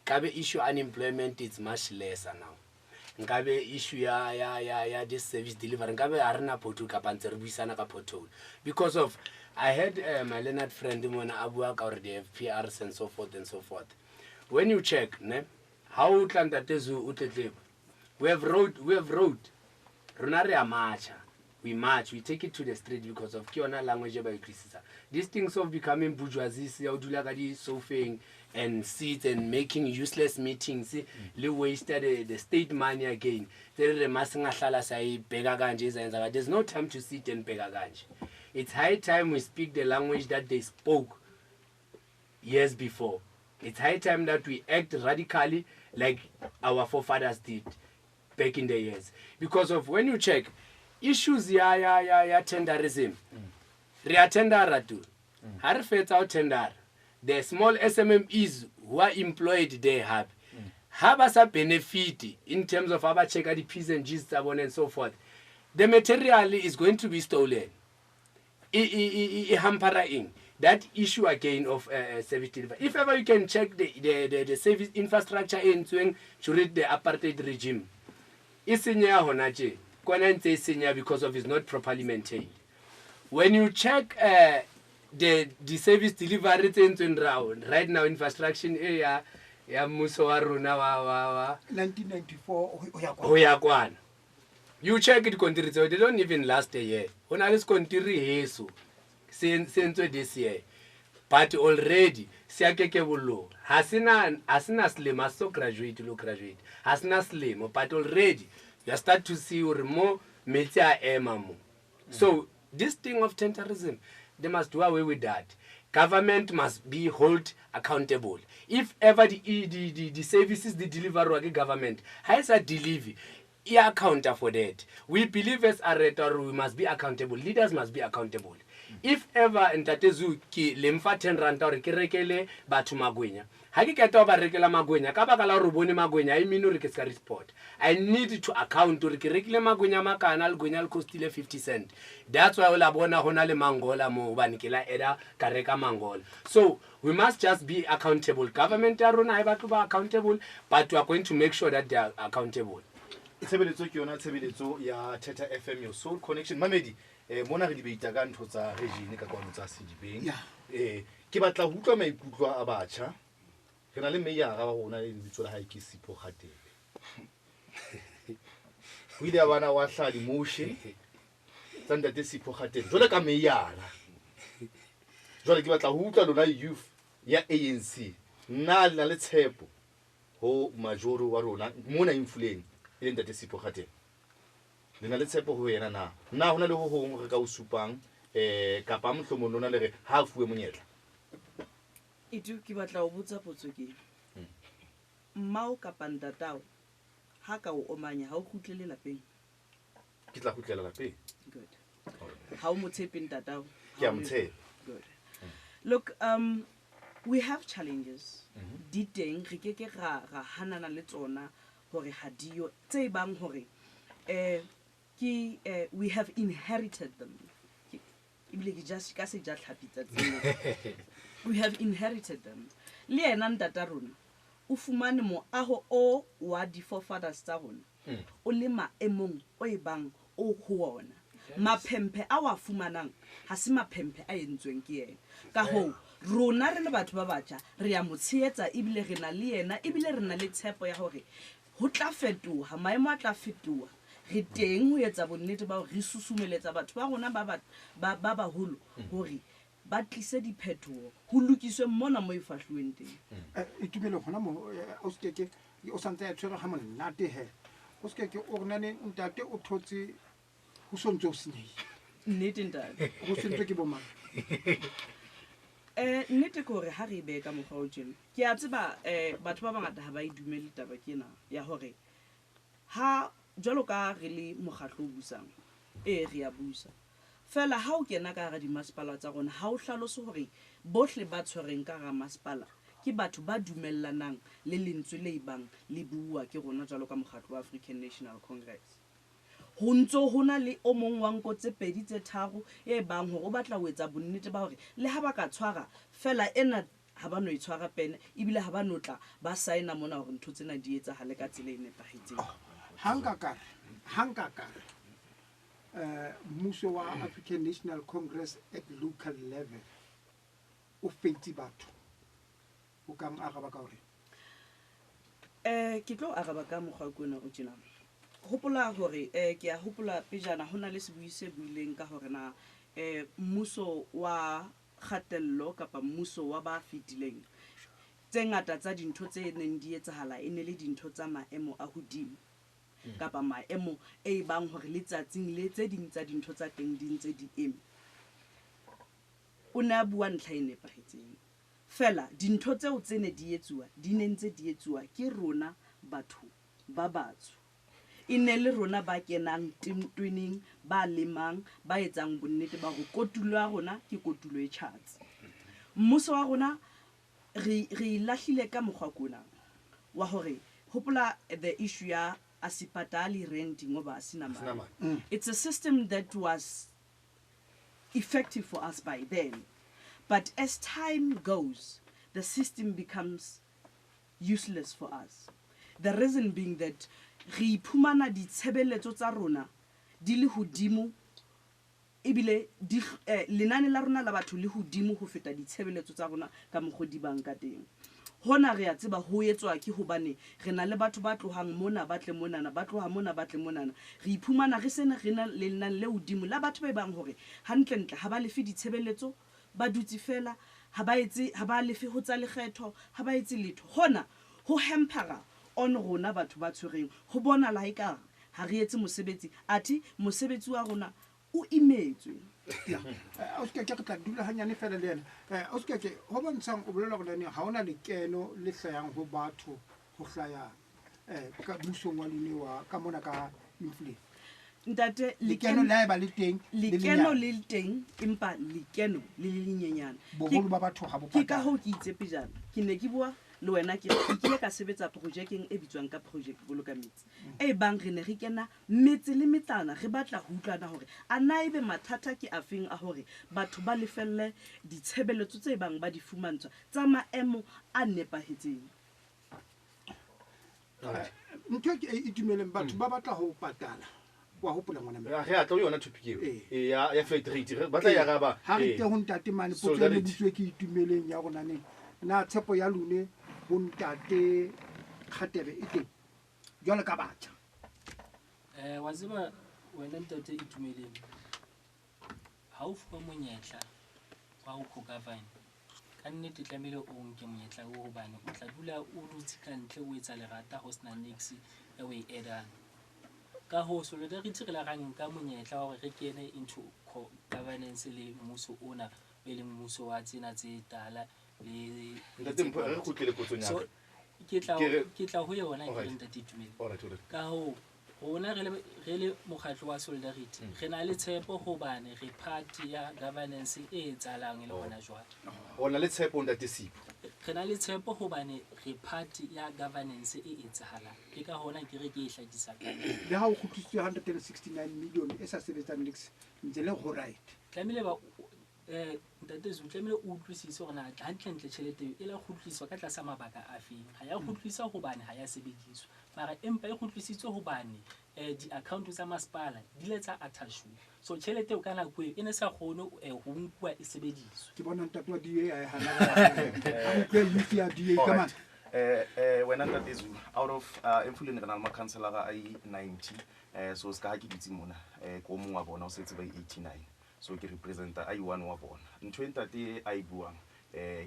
Kabe issue unemployment is much lesser now. Kabe issue ya this service delivery. Kabe arena potu kapantse re buisana ka pothole. Because of I had my Leonard friend mona abuak or the PRs and so forth and so forth. When you check, how Ntatezu utetlebo. We have road. Runare amacha. We march, we take it to the street because of Kiona language by Christisa. These things of becoming bourgeoisie, sofing and sit and making useless meetings, they wasted the state money again. There's no time to sit and pegaganj. It's high time we speak the language that they spoke years before. It's high time that we act radically like our forefathers did back in the years. Because of when you check, issues ya tenderism re a tendera tu ha re fetsa o tendera the small SMMEs who are employed they have ba sa benefit in terms of aba check the P's and G's and so forth. The material is going to be stolen. Hampering that issue again of service delivery. If ever you can check the service infrastructure during the apartheid regime, it's because of it's not properly maintained. When you check the service delivery right now, infrastructure area, ya mmuso wa rona wa 1994 you check it country they don't even last a year hona le country heso since this year but already siakeke bollo hasina slimo so graduate hasina slimo but already you start to see or more metsi a ema mo. So this thing of tenderism, they must do away with that. Government must be held accountable. If ever the services the deliver to government has a delivery, you account for that. We believe as Areta we must be accountable. Leaders must be accountable. If ever ntatezu ki lemfa 10 ranta or ke rekele batho magwenya ha ke keta ba rekela magwenya ka baka la re bone magwenya I mean re ke ska report. I need to account re ke rekile magwenya makana le gwenya le costile 50 cent. That's why ola bona hona le mangola mo ba nikela eda ka reka mangola. So we must just be accountable. Government ya rona ha ba tlo ba accountable, but we are going to make sure that they are accountable. Tshebeletso ke yona tshebeletso ya Thetha FM your soul connection mamedi mona re dibeita ka ntho tsa regime ka kwano tsa sedibeng ke batla ho utlwa maikutlo a batjha re na le meyara ba rona le ditso la hae ke Sipho Khatebe o ile bana wa hladi motion tsanda te Sipho Khatebe jole ka meyara jole ke batla ho utlwa lona youth ya ANC nna le tshepo ho majoro wa rona mona influence ile ntate Sipho Khatebe lena le tshepo ho yena na hona le ho hong re ka o supang kapa mohlomo lona le re ha fuwe monyetla itu ke batla o botsa potso ke mmao kapa ntatao ha ka o omanya ha o khutlele lapeng ke tla khutlela lapeng good ha o motshepe ntatao ke a motshepe good look we have challenges di teng re ke ra hanana le tsona hore ha dio tse bang hore we have inherited them. We have inherited them. Le ena ntata rona o fumane mo aho o wa di forefathers tsa rona o le maemong o ebang o ho ona maphempe a wa fumanang ha se maphempe a entsweng ke yena ka ho rona re le batho ba batjha re ya motsheetsa ibile re na le yena ibile re na le tshepo ya hore ho tla fetoha maemo a tla fetoha re teng ho etsa bonnete ba re susumeletsa batho ba rona ba baholo hore ba tlise diphetoho ho lokiswe mona mo ifahluweng teng itumele hona mo o skeke o santse a tshwere ha monate he o skeke o rena ne ntate o thotse ho sontso senyehi nnete ntate ho sontse ke bomang nnete ke hore ha re be ka mokgwa o tjena ke a tseba batho ba bangata ha ba idumele taba kena ya hore ha jwalo ka re le mokgatlo o busang re a busa fela ha o kena ka ga di masepala tsa rona ha o hlalose hore bohle ba tshwereng ka ga masepala ke batho ba dumellanang le lentswe le ibang le bua ke rona jwalo ka mokgatlo wa African National Congress ho ntso hona le o mong wa nko tse pedi tse tharo e bang hore o batla ho etsa bonnete ba hore le ha ba ka tshwara fela ena ha ba no e tshwara pene ibile ha ba notla ba saena mona hore ntho tsena di etsa hale ka tsela e nepahetseng hangaka mmuso wa African National Congress at local level o fetsi batho o kang araba ka hore ke tlo araba ka mokgwa kona o tjena hopola hore ke a hopola pejana hona le sebui se buileng ka hore na mmuso wa khatello kapa mmuso wa ba fetileng tse ngata tsa dintho tse neng di etsahala e ne le dintho tsa maemo a hodimo kapa maemo e bang hore letsatsing le tse ding tsa dintho tsa teng di ntse di eme o na bua ntlha e nepahetseng fela dintho tseo tsene di etsuwa di ne ntse di etsuwa ke rona batho ba batsho e ne le rona ba kenang twinning ba lemang ba etsang bonnete ba go kotulo ya rona ke kotulo e tšhatsi. Mmuso wa rona re lahlile ka mokgwa kona wa hore hopola the issue ya asipatali renting over asinama. It's a system that was effective for us by then, but as time goes the system becomes useless for us. The reason being that re iphumana ditshebeletso tsa rona di le hodimo ebile lenane la rona la batho le hodimo ho feta ditshebeletso tsa rona ka mogodi banka teng. Hona re a tseba ho etswa ke hobane re na le batho ba tlohang mona ba tle monana ba tloha mona ba tle monana re iphumana re sena re na le lenane le hodimo la batho ba bang hore hantle ntle ha ba lefe ditshebeletso ba dutse fela ha ba lefe ho tsa lekgetho ha ba etse letho. Hona ho hampera on rona batho ba tshwereng ho bona la eka ha re etse mosebetsi ati mosebetsi wa rona o imetswe. o ska ke tla dula hanyane fela le ena o ska ke ho bontshang o bolela go lene ha ona le keno le hlayang ho batho ho hlaya ka busong wa lene wa ka mona ka inflation. Ntate lekeno la ba le teng lekeno le teng empa lekeno le lenyenyana boholo ba batho ha bo ke ka ho ke itsepe jana ke ne ke bua le wena ke ile ka sebetsa projekeng e bitswang ka project boloka metsi e bang re ne re kena metsi le metlana re batla ho utlwana hore a na ebe mathata ke afeng a hore batho ba lefelle ditshebeletso tse bang ba di fumantshwa tsa maemo a nepahetseng. ntho ke itumeleng batho ba batla ho patala wa hopola ngwana mme re a tlo yona topic e ya flat rate re batla ya raba ha re te ho ntate mane potso le butswe ke itumeleng ya rona ne na tshepo ya lune ho ntate khatebe e teng jwale ka batjha wa tseba wena ntate itumeleng ha o fuwa monyetla wa ho govern ka nnete tlamehile o nke monyetla o hobane o tla dula o dutse ka ntle o etsa lerata ho sna nix e o e edang ka ho solidarity re la rang ka monyetla wa hore re kene into governance le mmuso ona e leng mmuso wa tsena tse tala le ntate mpo re khutlele potsong ya ke tla ho yona ke ntate Tumelo ka ho rona re le mokgatlo wa solidarity re na le tshepo hobane re party ya governance e etsalang le hona jwale ona le tshepo ntate Sipho re na le tshepo hobane re party ya governance e etsahalang ke ka hona ke re ke e hlakisa le ha o khutlisitswe 169 million e sa sebetsang nix ntse le go right tlamehile ba ntate Zulu tlamehile o utlwisise hore na hantle tjhelete e la khutliswa ka tlasa mabaka a feng ha ya khutlisa hobane ha ya sebediswa mara empa e khutlisitswe hobane di account tsa masepala di le tsa attachwa so tjhelete o kana go e ne sa kgone ho nkwa e sebediswa ke bona ntate wa DA a hana a go youth ya DA come on wena ntate Zulu out of Emfuleni re na le makhanselara ai 90 so ska ha ke ditse mona ko mongwe wa bona o setse ba 89 so ke representa ai one wa bona ntho ntate ai buang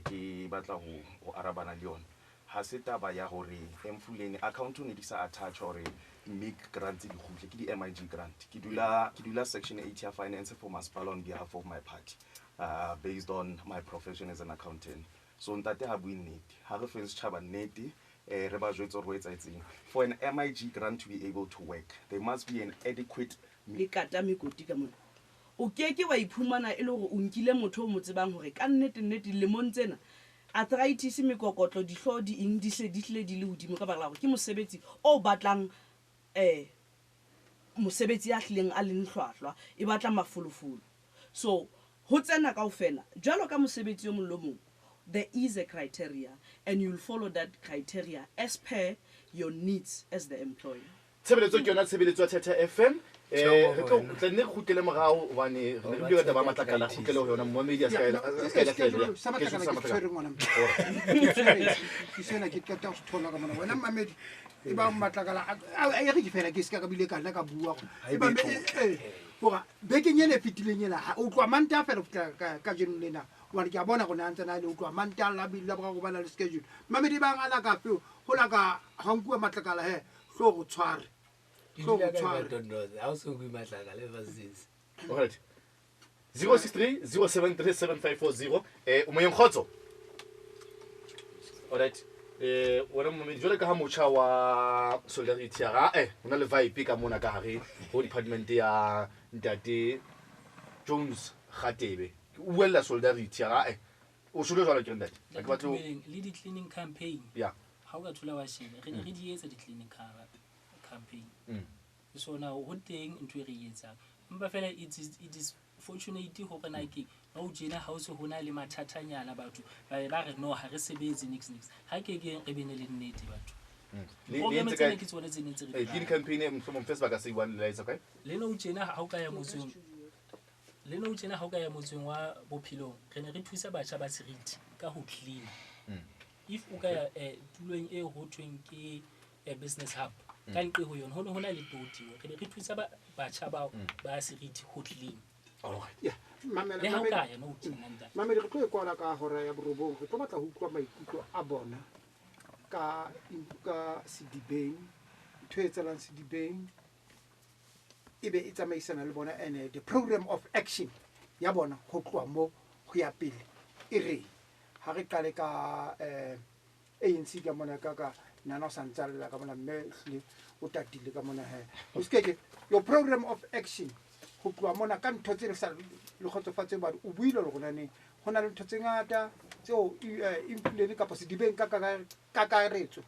ke batla ho arabana le yona ha se taba ya hore Emfuleni account ne di sa attach hore make grants di khutle ke di MIG grant ke dula section 8 ya finance for masipala on behalf of my party based on my profession as an accountant so ntate ha bui nnete ha re fence chaba nnete re ba jwetsa hore o etsa etseng for an MIG grant to be able to work there must be an adequate lekata mekoti ka mona o keke wa iphumana e le hore o nkile motho o mo tsebang hore ka nnete le montsena arthritis mekokotlo dihlo di ing di hle di le hodimo ka baka la ke mosebetsi o batlang mosebetsi ya hlileng a leng hlwahlwa e batla mafolofolo so ho tsena kaofela jwalo ka mosebetsi o molomong there is a criteria and you'll follow that criteria as per your needs as the employer. Tshebeletso ke yona tshebeletso ya Thetha FM re tlo tla khutlele morao bane re bua taba matlakala khutlele ho yona mmamedi a ska la tlela sa matlakala ke tsere ngwana ke sena ke tata go thola ka mona wena mmamedi e ba matlakala a re ke fela ke ska ka bile kana ka bua e ba hora bekeng ene fitileng ena o tloa manta fela ka jeno lena wa ke a bona go na ntse na le o tloa manta la bile ba go bana le schedule mmamedi ba ngala ka fe ho la ka hankua matlakala he hlo go tshware Alright. 063 073 7540 o mo yengkhotso. Alright. wena momedi jwale ka ha motjha wa solidarity ya ho na le vibe ka mona ka hare ho department ya ntate Jones Khatebe o buella solidarity ya o sholo jwalo ke ntate ke batlo le di cleaning campaign ya ha o ka thola wa shebe re di etsa di cleaning campaign so now ho teng ntwe re etsang mba fela it is fortunate ho kana ke ba o jena house ho na le mathatanyana batho ba re no ha re sebetse nix ha ke re bene le nnete batho le ntse ke tsone tse ntse re di campaign mo Facebook ka se one lights okay le no jena ha o ka ya motsong le no jena ha o ka ya motsong wa bophilong re ne re thusa batjha ba seriti ka ho clean if o ka ya tulong e ho tweng ke business hub ka ntle ho yona ho na le toti re ne re thusa batjha ba seriti ho clean yeah mamela mamela re tlo e kwala ka hora ya borobong re tlo batla ho utlwa maikutlo a bona ka sedibeng ntho e tselang sedibeng ebe e tsamaisana le bona ene the program of action ya bona ho tloa mo ho ya pele e re ha re qale ka ANC ka mona ka nana santsalla ka mona mme o tatile ka mona he o skeke your program of action ho tloa mona ka ntho tse sa le khotsofatse ba o buile le gona ne hona le ntho tse ngata tseo implement ka sedibeng ka karetso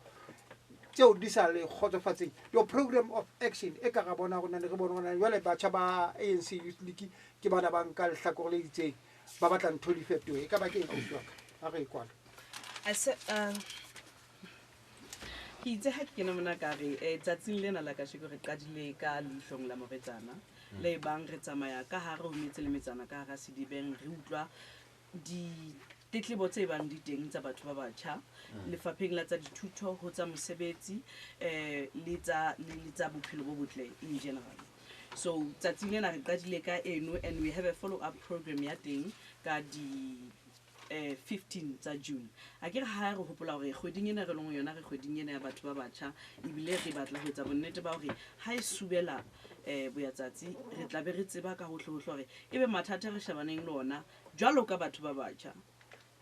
tseo di sa le khotsofatseng your program of action e ka ga bona gona le re bona gona jwale batjha ba ANC Youth League ke bana ba nka lehlakore le itseng ba batla ntho di fetohe ka ba ke o tswa ha re kwala ke itse ha ke mona ka re tsatsing lena la ka shego re qadile ka leihlong la moretsana le bang re tsamaya ka hare ho metse le metsana ka hara sedibeng re utlwa di tetlebo tse bang di teng tsa batho ba batjha lefapheng la tsa dithuto ho tsa mosebetsi le tsa bophelo bo botle in general. So tsatsing lena re qadile ka eno and we have a follow up program ya teng ka di 15 tsa June. A ke ha re hopola hore kgweding ena re lengwe yona re kgweding ena ya batho ba batjha ebile re batla ho etsa bonnete ba hore ha e subela boyatsatsi re tla be re tseba ka hohle hohle hore ebe mathata re shabaneng le ona jwalo ka batho ba batjha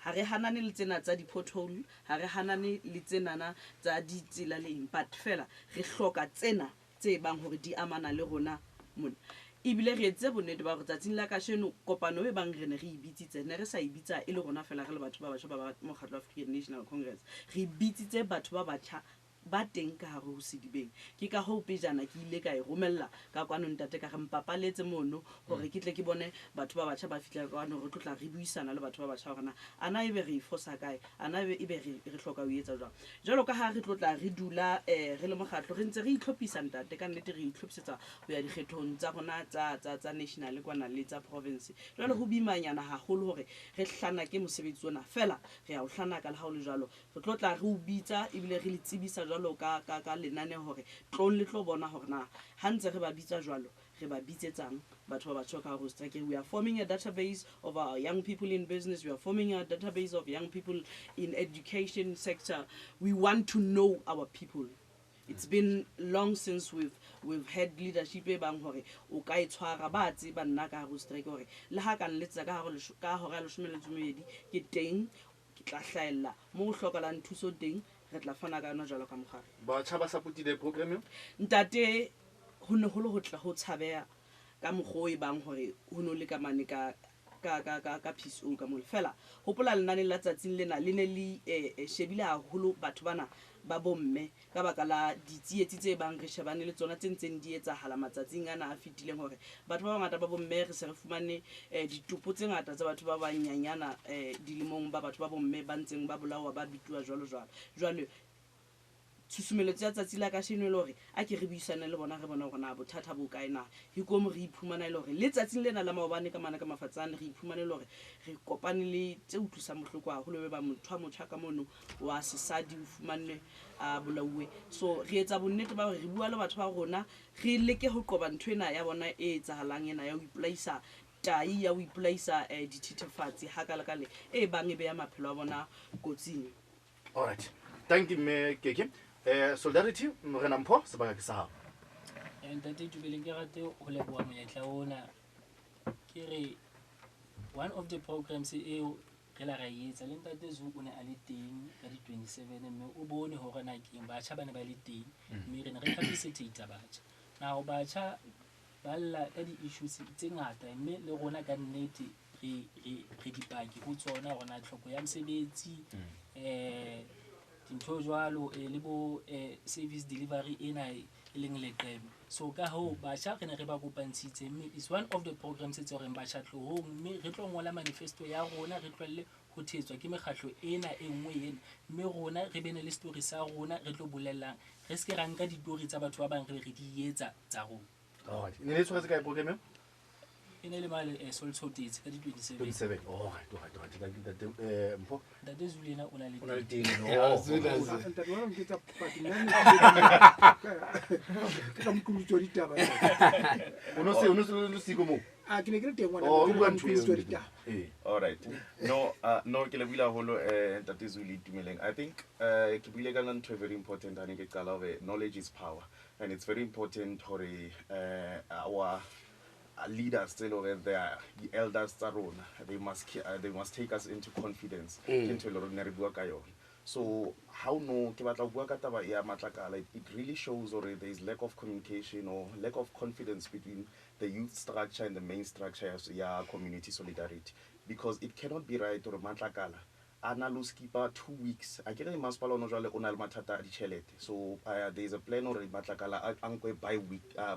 ha re hanane le tsena tsa di pothole ha re hanane le tsenana tsa ditsela le but fela re hloka tsena tse bang hore di amana le rona mona ibile re etse bonnete ba gore tsatsing la ka sheno kopano e bang re ne re ibitsitse ne re sa ibitsa e le rona fela re le batho ba batjha ba mokgatlo wa African National Congress re ibitsitse batho ba batjha ba teng ka hare ho sedibeng ke ka ho pejana ke ile ka e romella ka kwano ntate ka re mpapaletse mono hore ke tle ke bone batho ba batjha ba fitla ka kwano re tlotla re buisana le batho ba batjha hore na ana ebe re fosa kae ana ebe re hloka ho etsa jwang jalo ka ha re tlotla re dula re le mokgatlo re ntse re itlhophisa ntate ka nnete re itlhophisetsa ho ya dikgethong tsa rona tsa national kwana le tsa province jalo ho bimanyana haholo hore re hlana ke mosebetsi ona fela re ya o hlana ka le ha o le jalo re tlotla re o bitsa ebile re le tsebisa jwalo ka lenane hore tlong le tlo bona hore na ha ntse re ba bitsa jwalo re ba bitsetsang batho ba batjha ka ho strike. We are forming a database of our young people in business, we are forming a database of young people in education sector. We want to know our people. It's been long since we've had leadership e bang hore o ka itshwara ba tseba nna ka ho strike hore le ha ka nletsa ka hora le 12 ke teng ke tla hlaela mo hlokalang thuso teng re tla fana ka yona jalo ka mogare ba tshaba supportile program ntate ho ne ho le ho tla ho tshabeha ka mogoi bang hore ho no le ka mane ka PCO ka mo fela hopola lenane la tsatsing lena le ne le shebile haholo batho bana ba bomme ka baka la ditsietsi tse bang re shebane le tsona tse ntseng di etsahala matsatsing ana a fitileng hore batho ba bangata ba bomme re se re fumane ditopo tse ngata tsa batho ba banyanyana dilemong ba batho ba bomme ba ntseng ba bolawa ba bituwa jwalo tshusumeletso ya tsatsi la ka sheno le hore a ke re buisane le bona re bona hore na bothata bo kae na hi go mo re iphumana ile hore le tsatsing lena la maobane ka mana ka mafatsane re iphumane le hore re kopane le tse utlwisang bohloko haholo be ba motho a motjha ka mono wa sesadi o fumane a bolauwe so re etsa bonnete ba hore re bua le batho ba rona re leke ho qoba nthwena ya bona e etsahalang ena ya ho iplaisa tai ya ho iplaisa dithithifatsi hakalakale e bang e be ya maphelo a bona kotsing. All right, thank you me Keke. Solidarity re na mpho sebaka ke sa hao ntate tubeleng ke rate ho leboha monyetla ona ke re one of the programs eo re la ra etsa le ntate Zulu o ne a le teng ka di 27 mme o bone hore na keng batjha ba ne ba le teng mme re ne re capacitator batjha now batjha ba lla ka di-issues tse ngata mme le rona ka nnete re dipaki ho tsona hore na tlhoko ya mosebetsi dintho jwalo le bo service delivery ena e leng leqeme so ka ho batjha re ne re ba kopantshitse mme is one of the programs tse hore batjha tlohong mme re tlo ngola manifesto ya rona re tlohelle ho thetswa ke mekgatlo ena e nngwe ena mme rona re bene le story sa rona re tlo bolellang re se ke ra nka ditori tsa batho ba bang re di etsa tsa rona. Alright, ne le tshwaretse kae program ene le male solitshotetse ka di 27 27 mpho ntate Zulu ena o na le teng. ntate wa nke tsa pati ka mokulutswa ditaba ono se lo siko mo a ke ne ke le teng ngwana Oh, ka o bua ntho mokulutswa eo. ditaba All right. No, ke lebohile haholo Ntate Zulu Tumeleng. I think ke buile ka ntho very important ane ke qala hore knowledge is power, and it's very important hore our leaders tse lo the elders tsa rona they must take us into confidence into lo rona re bua ka yona. So how no ke batla bua ka taba ya matlakala, it really shows or there is lack of communication or lack of confidence between the youth structure and the main structure ya community solidarity, because it cannot be right or matlakala ana lo skipa 2 weeks a kere masepala ono jwale o na le mathata a ditjhelete, so there is a plan or matlakala ankwe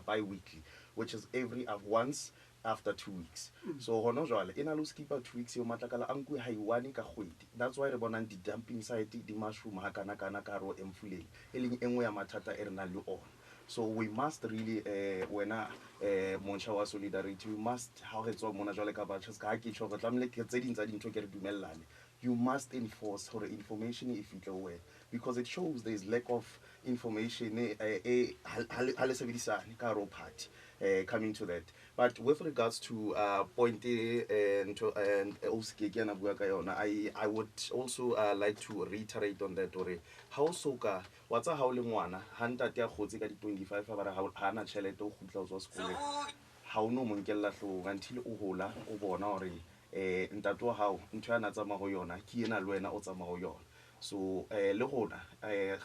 bi-weekly, which is every once after 2 weeks. So hono jwale ena lo skipa 2 weeks yo matlakala ankwe ha iwane ka kgwedi. That's why re bonang di dumping site di mushroom ha kana ka ro emfuleng eleng engwe ya mathata e re nang le ona. So we must really wena montsha wa solidarity, we must ha re tswa mona jwale ka batjha ska ke tshwa go tlamle ke tse ding tsa dintho ke re dumellane. You must enforce for information if you go because it shows there is lack of information party coming to that. But with regards to point and I would also like to reiterate on that how soka what's a how lengwana hanta tia khotse ka di 25 ba ha hana tšhelete o khutla o tswa sekole ha o no mo nkella hlo until o hola o bona hore ntate wa hao ntho yana tsa go yona ke ena le wena o tsama go yona. So le gona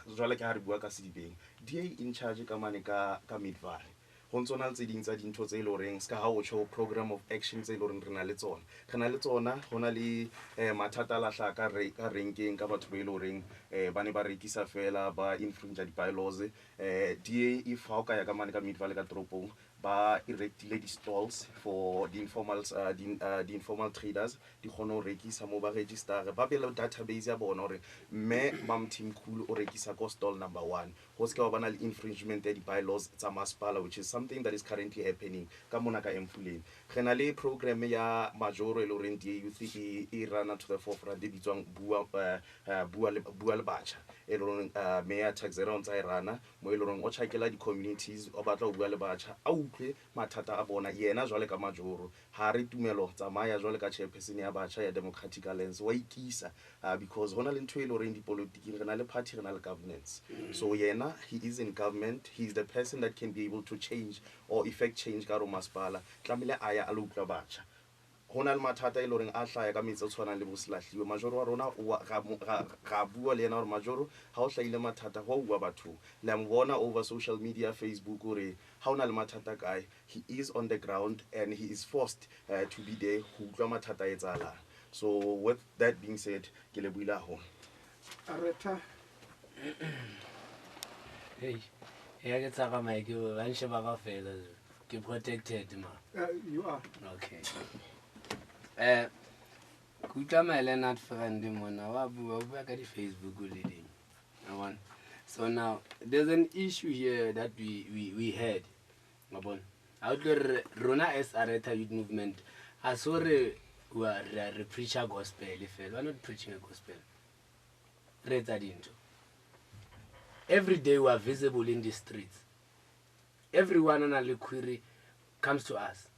jwale ke ha re bua ka sedibeng DA in charge ka mane ka Midvalley go ntsona tse ding tsa dintho tse loreng ska ha o tsho program of action tse loreng re na le tsona gona le mathata la hla ka renkeng ka batho ba loreng ba ne ba rekisa fela ba infringe di bylaws DA if ha o ka ya ka mane ka Midvalley ka toropong ba erectile di stalls for the informal traders di kgona ho rekisa mo ba register ba bela database ya bona hore mme mam team cool o rekisa ko stall number 1 ho ska ba na le infringement ya di bylaws tsa masipala, which is something that is currently happening ka mona ka Emfuleni. Gena le program ya majoro e loreng di youth e rana to the forefront di bitswang bua le batjha e loreng Mayor Taxera ontsa e rana mo e loreng o tshakela di communities o batla o bua le batjha a utlwe mathata a bona yena jwale ka majoro ha re tumelo tsamaya jwale ka chairperson ya batjha ya Democratic Alliance wa ikisa because hona le ntwe e loreng di politics rena le party rena le governance. So yena he is in government, he is the person that can be able to change or effect change ka ro masipala tlamile aya a lo utlwa batjha. Hona le mathata e loreng a hlaya ka metsi tshwana le boslahliwe majoro wa rona ga bua le yena hore majoro ha o hlaile mathata ho bua batho le mo bona over social media Facebook ore ha ona le mathata kae he is on the ground and he is forced to be there ho utlwa mathata e tsala. So with that being said ke le buila ho Areta hey ya ke tsaka mai ke ba ntshe ba ka fela ke protected ma you are okay kuta my Leonard friend mona wa bua ka di Facebook le ding one. So now there's an issue here that we had mabon out there rona as Areta youth movement asore we are preach a gospel if we are not preaching a gospel reta dinto every day we are visible in the streets. Everyone on a query comes to us.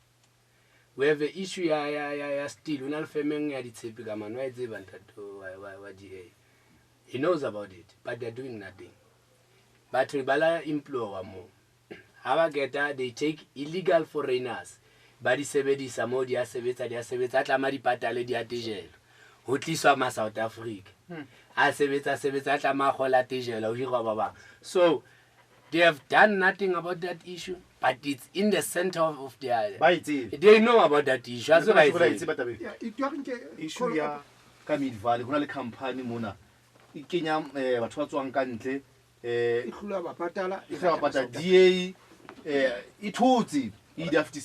We have an issue still. We not faming ya ditsepi ka man. Why they want to DA? He knows about it, but they're doing nothing. But we bala implore more. How get that they take illegal foreigners. Badi sebedi samo dia sebetsa tla mari patale dia tejelo. ho tliswa ma South Africa a sebetsa a tlama gola tejela o hirwa ba bang. So they have done nothing about that issue, but it's in the center of their they know about that issue. As well as issue ya ka Midvalley hona le company mona e kenya batho ba tswang ka ntle e khula ba patala DA e thotse thank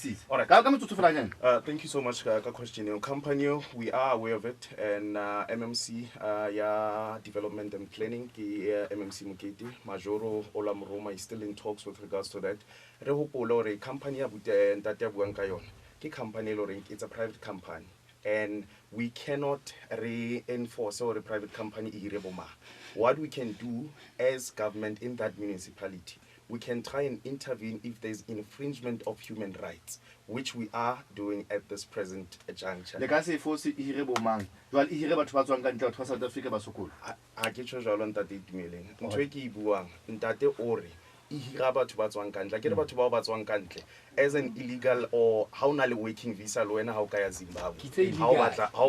you so much ka question yo company we are aware of it, and MMC ya development and planning ke MMC Mokete Majoro Olamroma is still in talks with regards to that. Re hopolo re company ya ntate ya buang ka yona ke company lo reng it's a private company, and we cannot reinforce or a private company ireboma. What we can do as government in that municipality, we can try and intervene if there's infringement of human rights, which we are doing at this present juncture. Le ka se force irebomang jwale ire batho ba tswang ka ntle batho ba South Africa ba sokola a ke tshwa jalo ntate Itumeleng ntho e ke e buang ntate ore e hira batho ba tswang ka ntle ke re batho ba tswang ka ntle as an illegal or how na le working visa lo wena ha o ka ya Zimbabwe ha o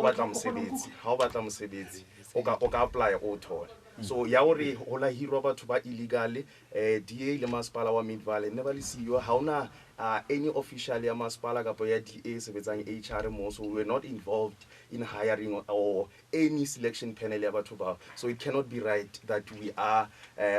batla mosebetsi o ka apply o thola. So ya ore ho la hirwa batho ba illegally DA le masipala wa Midvalley ne ba le siyo ha ona any official ya masipala kapo ya DA sebetsang HR mo, so we were not involved in hiring or any selection panel ya batho ba. So it cannot be right that we are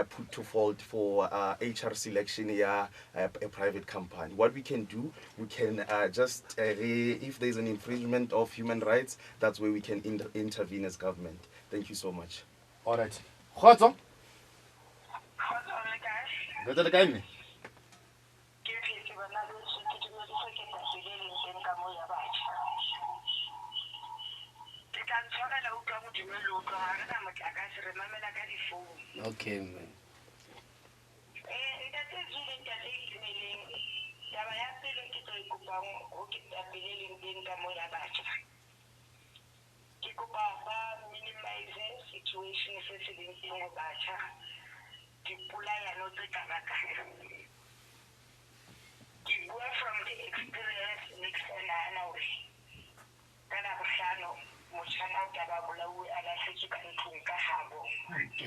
put to fault for HR selection ya a private company. What we can do, we can just if there's an infringement of human rights, that's where we can intervene as government. Thank you so much. All right. Khotso. Go to the game. Okay, man. Situation facilitating bacha dipula ya no tse kana kana ke bua from the experience next ana ore kana bohlano mochana o taba bolawe ala setse ka ntlong ka habo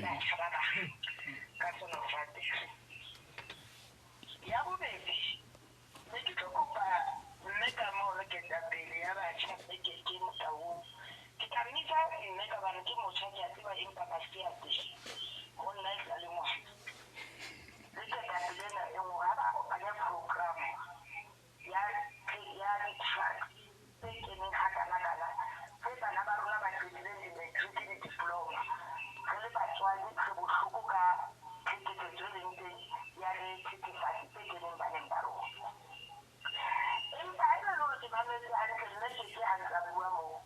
ba tshaba ka sona fate ya bobedi ne ke kopa mme ka mo le ke ndapele ya bacha ke motao Kamisa imeka bantu mochani atiba impakasi ati mona isale mwa lika kapilena haba anya program ya track tekeni haka nakala feta na baruna ba president le triki diploma kale ba tswali ke bohloko ka tekete tse ya re tiki fasi tekeni ba ne baro empa ina lo ke ba me a ke le ke hanza bua mo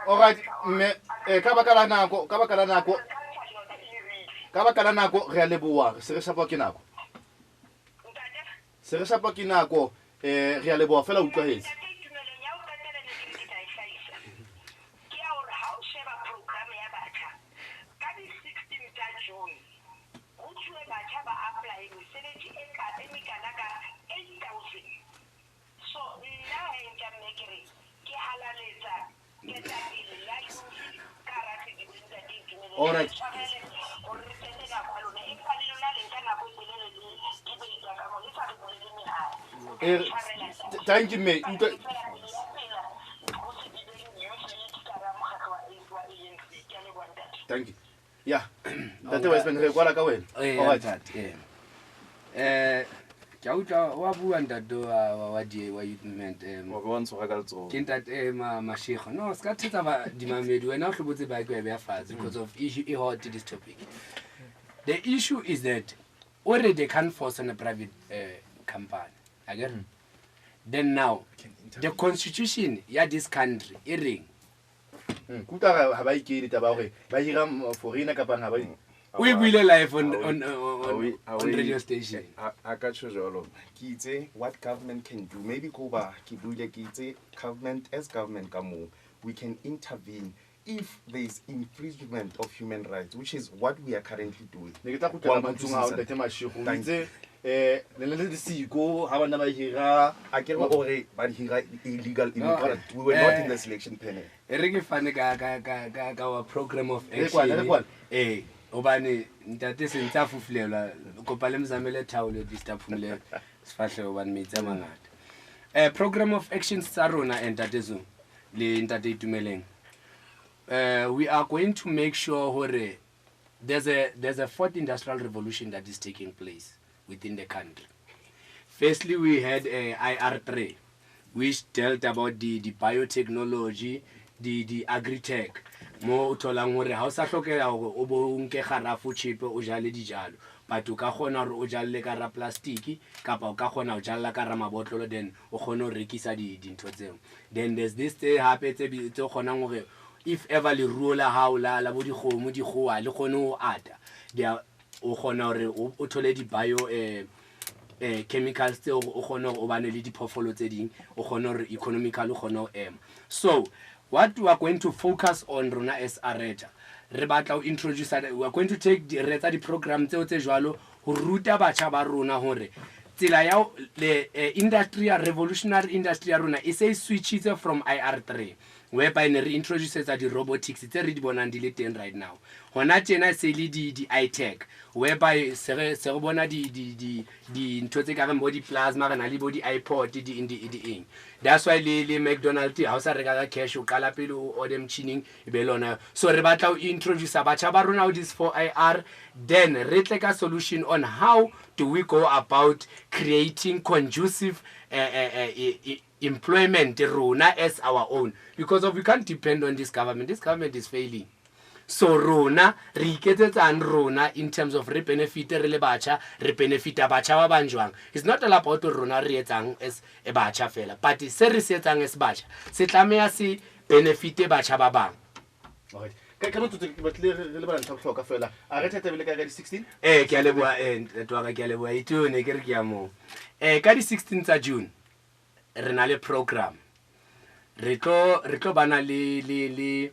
All right, me ka baka la nako re a leboa se re shapa ke nako re a leboa fela utlwahetse All right. Thank you, mate. Thank you. Yeah. That was when we got ka wena. All right. Ke utlwa wa bua ntate wa di wa youthment wa bontsho ga ka letso ke ntate mashego no ska thetsa ba dimamedi wena o hlobotse ba ke ba fatshe because of issue e hot this topic. The issue is that already they can't force on a private company again then now the constitution ya this country e reng kuta ha ba ikele taba hore ba hira foreigner kapa ha ba we buile live on radio station. I got you, Jolo. Kitse, what government can do? Maybe Kuba, Kibuile Kitse, government as government Kamu, we can intervene if there is infringement of human rights, which is what we are currently doing. Illegal immigrant. We were not in the selection panel. Our program of action. Obani ntate se ntsa fufulelwa kopa le mzamele thaolo distapfumle sifahle obani mitsa mangata program of action tsa rona entatezo le ntate itumeleng we are going to make sure hore there's a fourth industrial revolution that is taking place within the country. Firstly, we had IR3 which dealt about the biotechnology, the agri-tech. Mo tholang hore ha o sa hlokela hore o bo nke kharafu chepe o jale dijalo but o ka khona hore o jale ka ra plastic kapa o ka khona o jalla ka ra mabotlolo then o khona ho rekisa dintho tseo. Then there's this hape tse khonang hore if ever le ruo la hao la bo dikgomo di khoa le khone ho ata dia o khona hore o thole di bio chemicals tse o khona o bane le diphoofolo tse ding o khona hore economically o khona ho ema. So what we are going to focus on rona as Areta, re batla o introduce, we are going to take the program tseo tse jwalo ho ruta batjha ba rona hore tsela ya le industrial revolutionary industry ya rona e se switches from IR3 whereby ne re introduce the robotics tse re di bonang di le teng right now. Hona tjena se le di high-tech whereby se re bona di ntho tse ka reng bo di plasma kana le bo di iPod di eng. That's why le McDonald's ha o sa reka ka cash o kala pele o order mchining e be lona. So re batla o introduce batjha ba rona this 4IR, then re tle ka solution on how do we go about creating conducive employment rona as our own, because we can't depend on this government. This government is failing. So rona re iketsetsang rona in terms of re benefit re le batjha re benefit batjha ba banjwang. It's not all about rona re etsang as e batjha fela, but se re se etsang as batjha se tlameha se benefit batjha ba bang. Alright. Ka no tse ke batle re ba ntse hloka fela Areta tebele ka di 16 ke a leboa twa ke a leboa itone ke re ke a mo ka di 16 tsa June re na le program re tlo bana le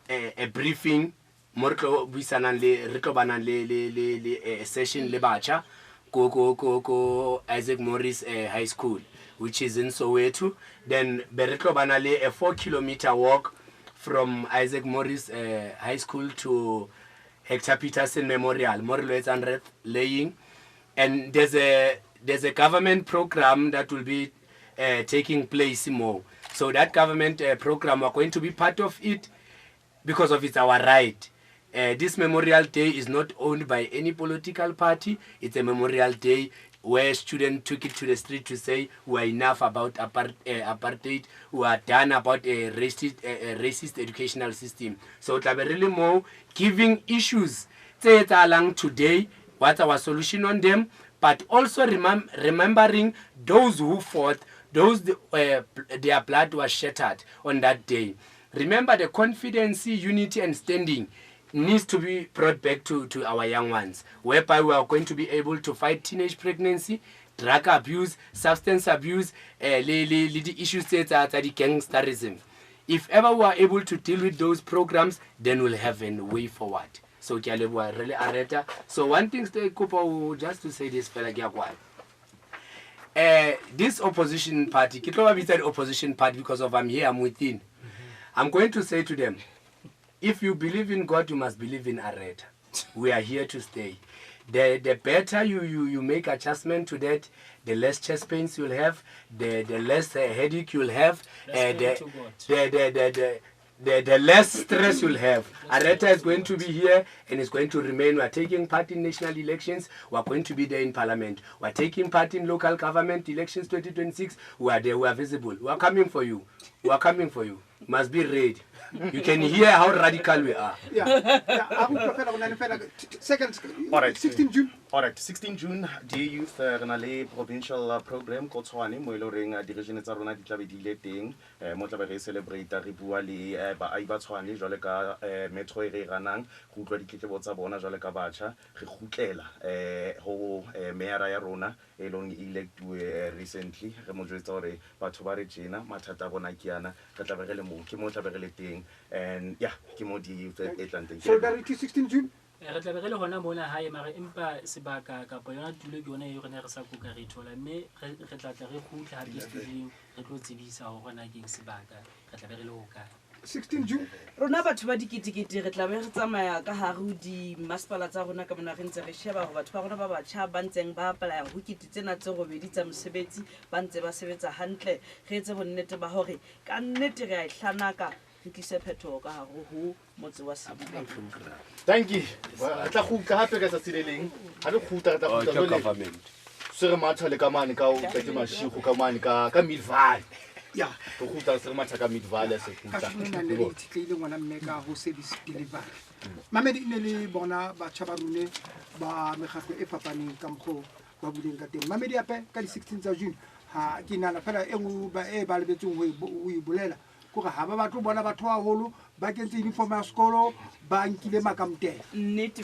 a briefing mo re tlo buisanang le re tlo bana le session le batjha ko Isaac Morris High School which is in Soweto. Then be re tlo bana le a 4-kilometer walk from Isaac Morris High School to Hector Peterson Memorial Memorial and laying. And there's a government program that will be taking place more. So that government program are going to be part of it because of it's our right. This Memorial Day is not owned by any political party. It's a Memorial Day where students took it to the street to say we are enough about apartheid, we are done about a racist educational system. So it's really more giving issues along today, what's our solution on them, but also remembering those who fought, those their blood was shattered on that day. Remember, the confidence, unity and standing needs to be brought back to our young ones, whereby we are going to be able to fight teenage pregnancy, drug abuse, substance abuse, the issues that are the gangsterism. If ever we are able to deal with those programs, then we'll have a way forward. So really Areta. So one thing just to say this fella this opposition party, opposition party because of I'm here, I'm within. I'm going to say to them, if you believe in God, you must believe in Areta. We are here to stay. The better you make adjustment to that, the less chest pains you'll have, the less headache you'll have, the less stress you'll have. Areta is going to be here and is going to remain. We are taking part in national elections. We are going to be there in parliament. We are taking part in local government elections 2026. We are there. We are visible. We are coming for you. We are coming for you. must be ready. You can hear how radical we are. All right. 16 June. All right, 16 June, dear youth, re na le provincial program ko Tshwane mo ile reng di-region tsa rona di tla be di ile teng mo tla be re celebrate re bua le baahi ba Tshwane jwale ka metro e re ranang go utlwa ditletlebo tsa bona jwale ka batjha re gutlela ho mayor ya rona e leng electwe recently re mo jwetsa hore batho ba re jena mathata a bona ke yana re tla be re le mo ke mo tla be re le teng and yeah ke mo di youth e tlang teng. Solidarity 16 June. Re tla be re le hona mona hae mara empa sebaka kapa yona tulo ke yona e rena re sa kuka re thola mme re tla tla re khutla ha di studio re tlo tsebisa ho rona ke sebaka re tla be re le ho kae 16 June. Rona batho ba diketekete re tla be re tsamaya ka hare di masepala tsa rona ka mona re ntse re sheba ho batho ba rona ba batjha ba ntseng ba apply ho kete tsena tse robedi tsa mosebetsi ba ntse ba sebetsa hantle re etse bonnete ba hore ka nnete re a ihlanaka re tlise phetoho ka hare ho motse wa Sebele. Thank you. Tla khutla hape ka sa sileleng. Ha re khutla re tla khutla Government. se re matha le ka mane ka o tsetse mashigo ka mane ka Midvale. Yeah. Go khutla se re matha ka Midvale se Ka tsena le tsitlile ngwana mme ka ho service delivery. Mamedi ne le bona batjha ba rune ba megatlo e fapaneng ka mkgo ba buleng ka teng. Mamedi ape ka di 16 tsa June ha ke nana fela e nngwe ba e ba lebetseng ho e bolela kore ha ba batho bona batho haholo ba kentse uniform ya sekolo ba nkile makamtela nnete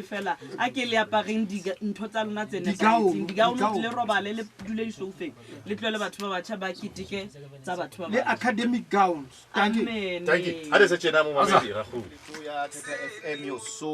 fela a ke le apareng ntho tsa lona tsene digaono le robale le dule disofeng le tlwele batho ba batjha ba keteke tsa batho ba le academic gowns. Thank you. Hade se tjena mo mamedi ra khutla. Ya Thetha FM yo so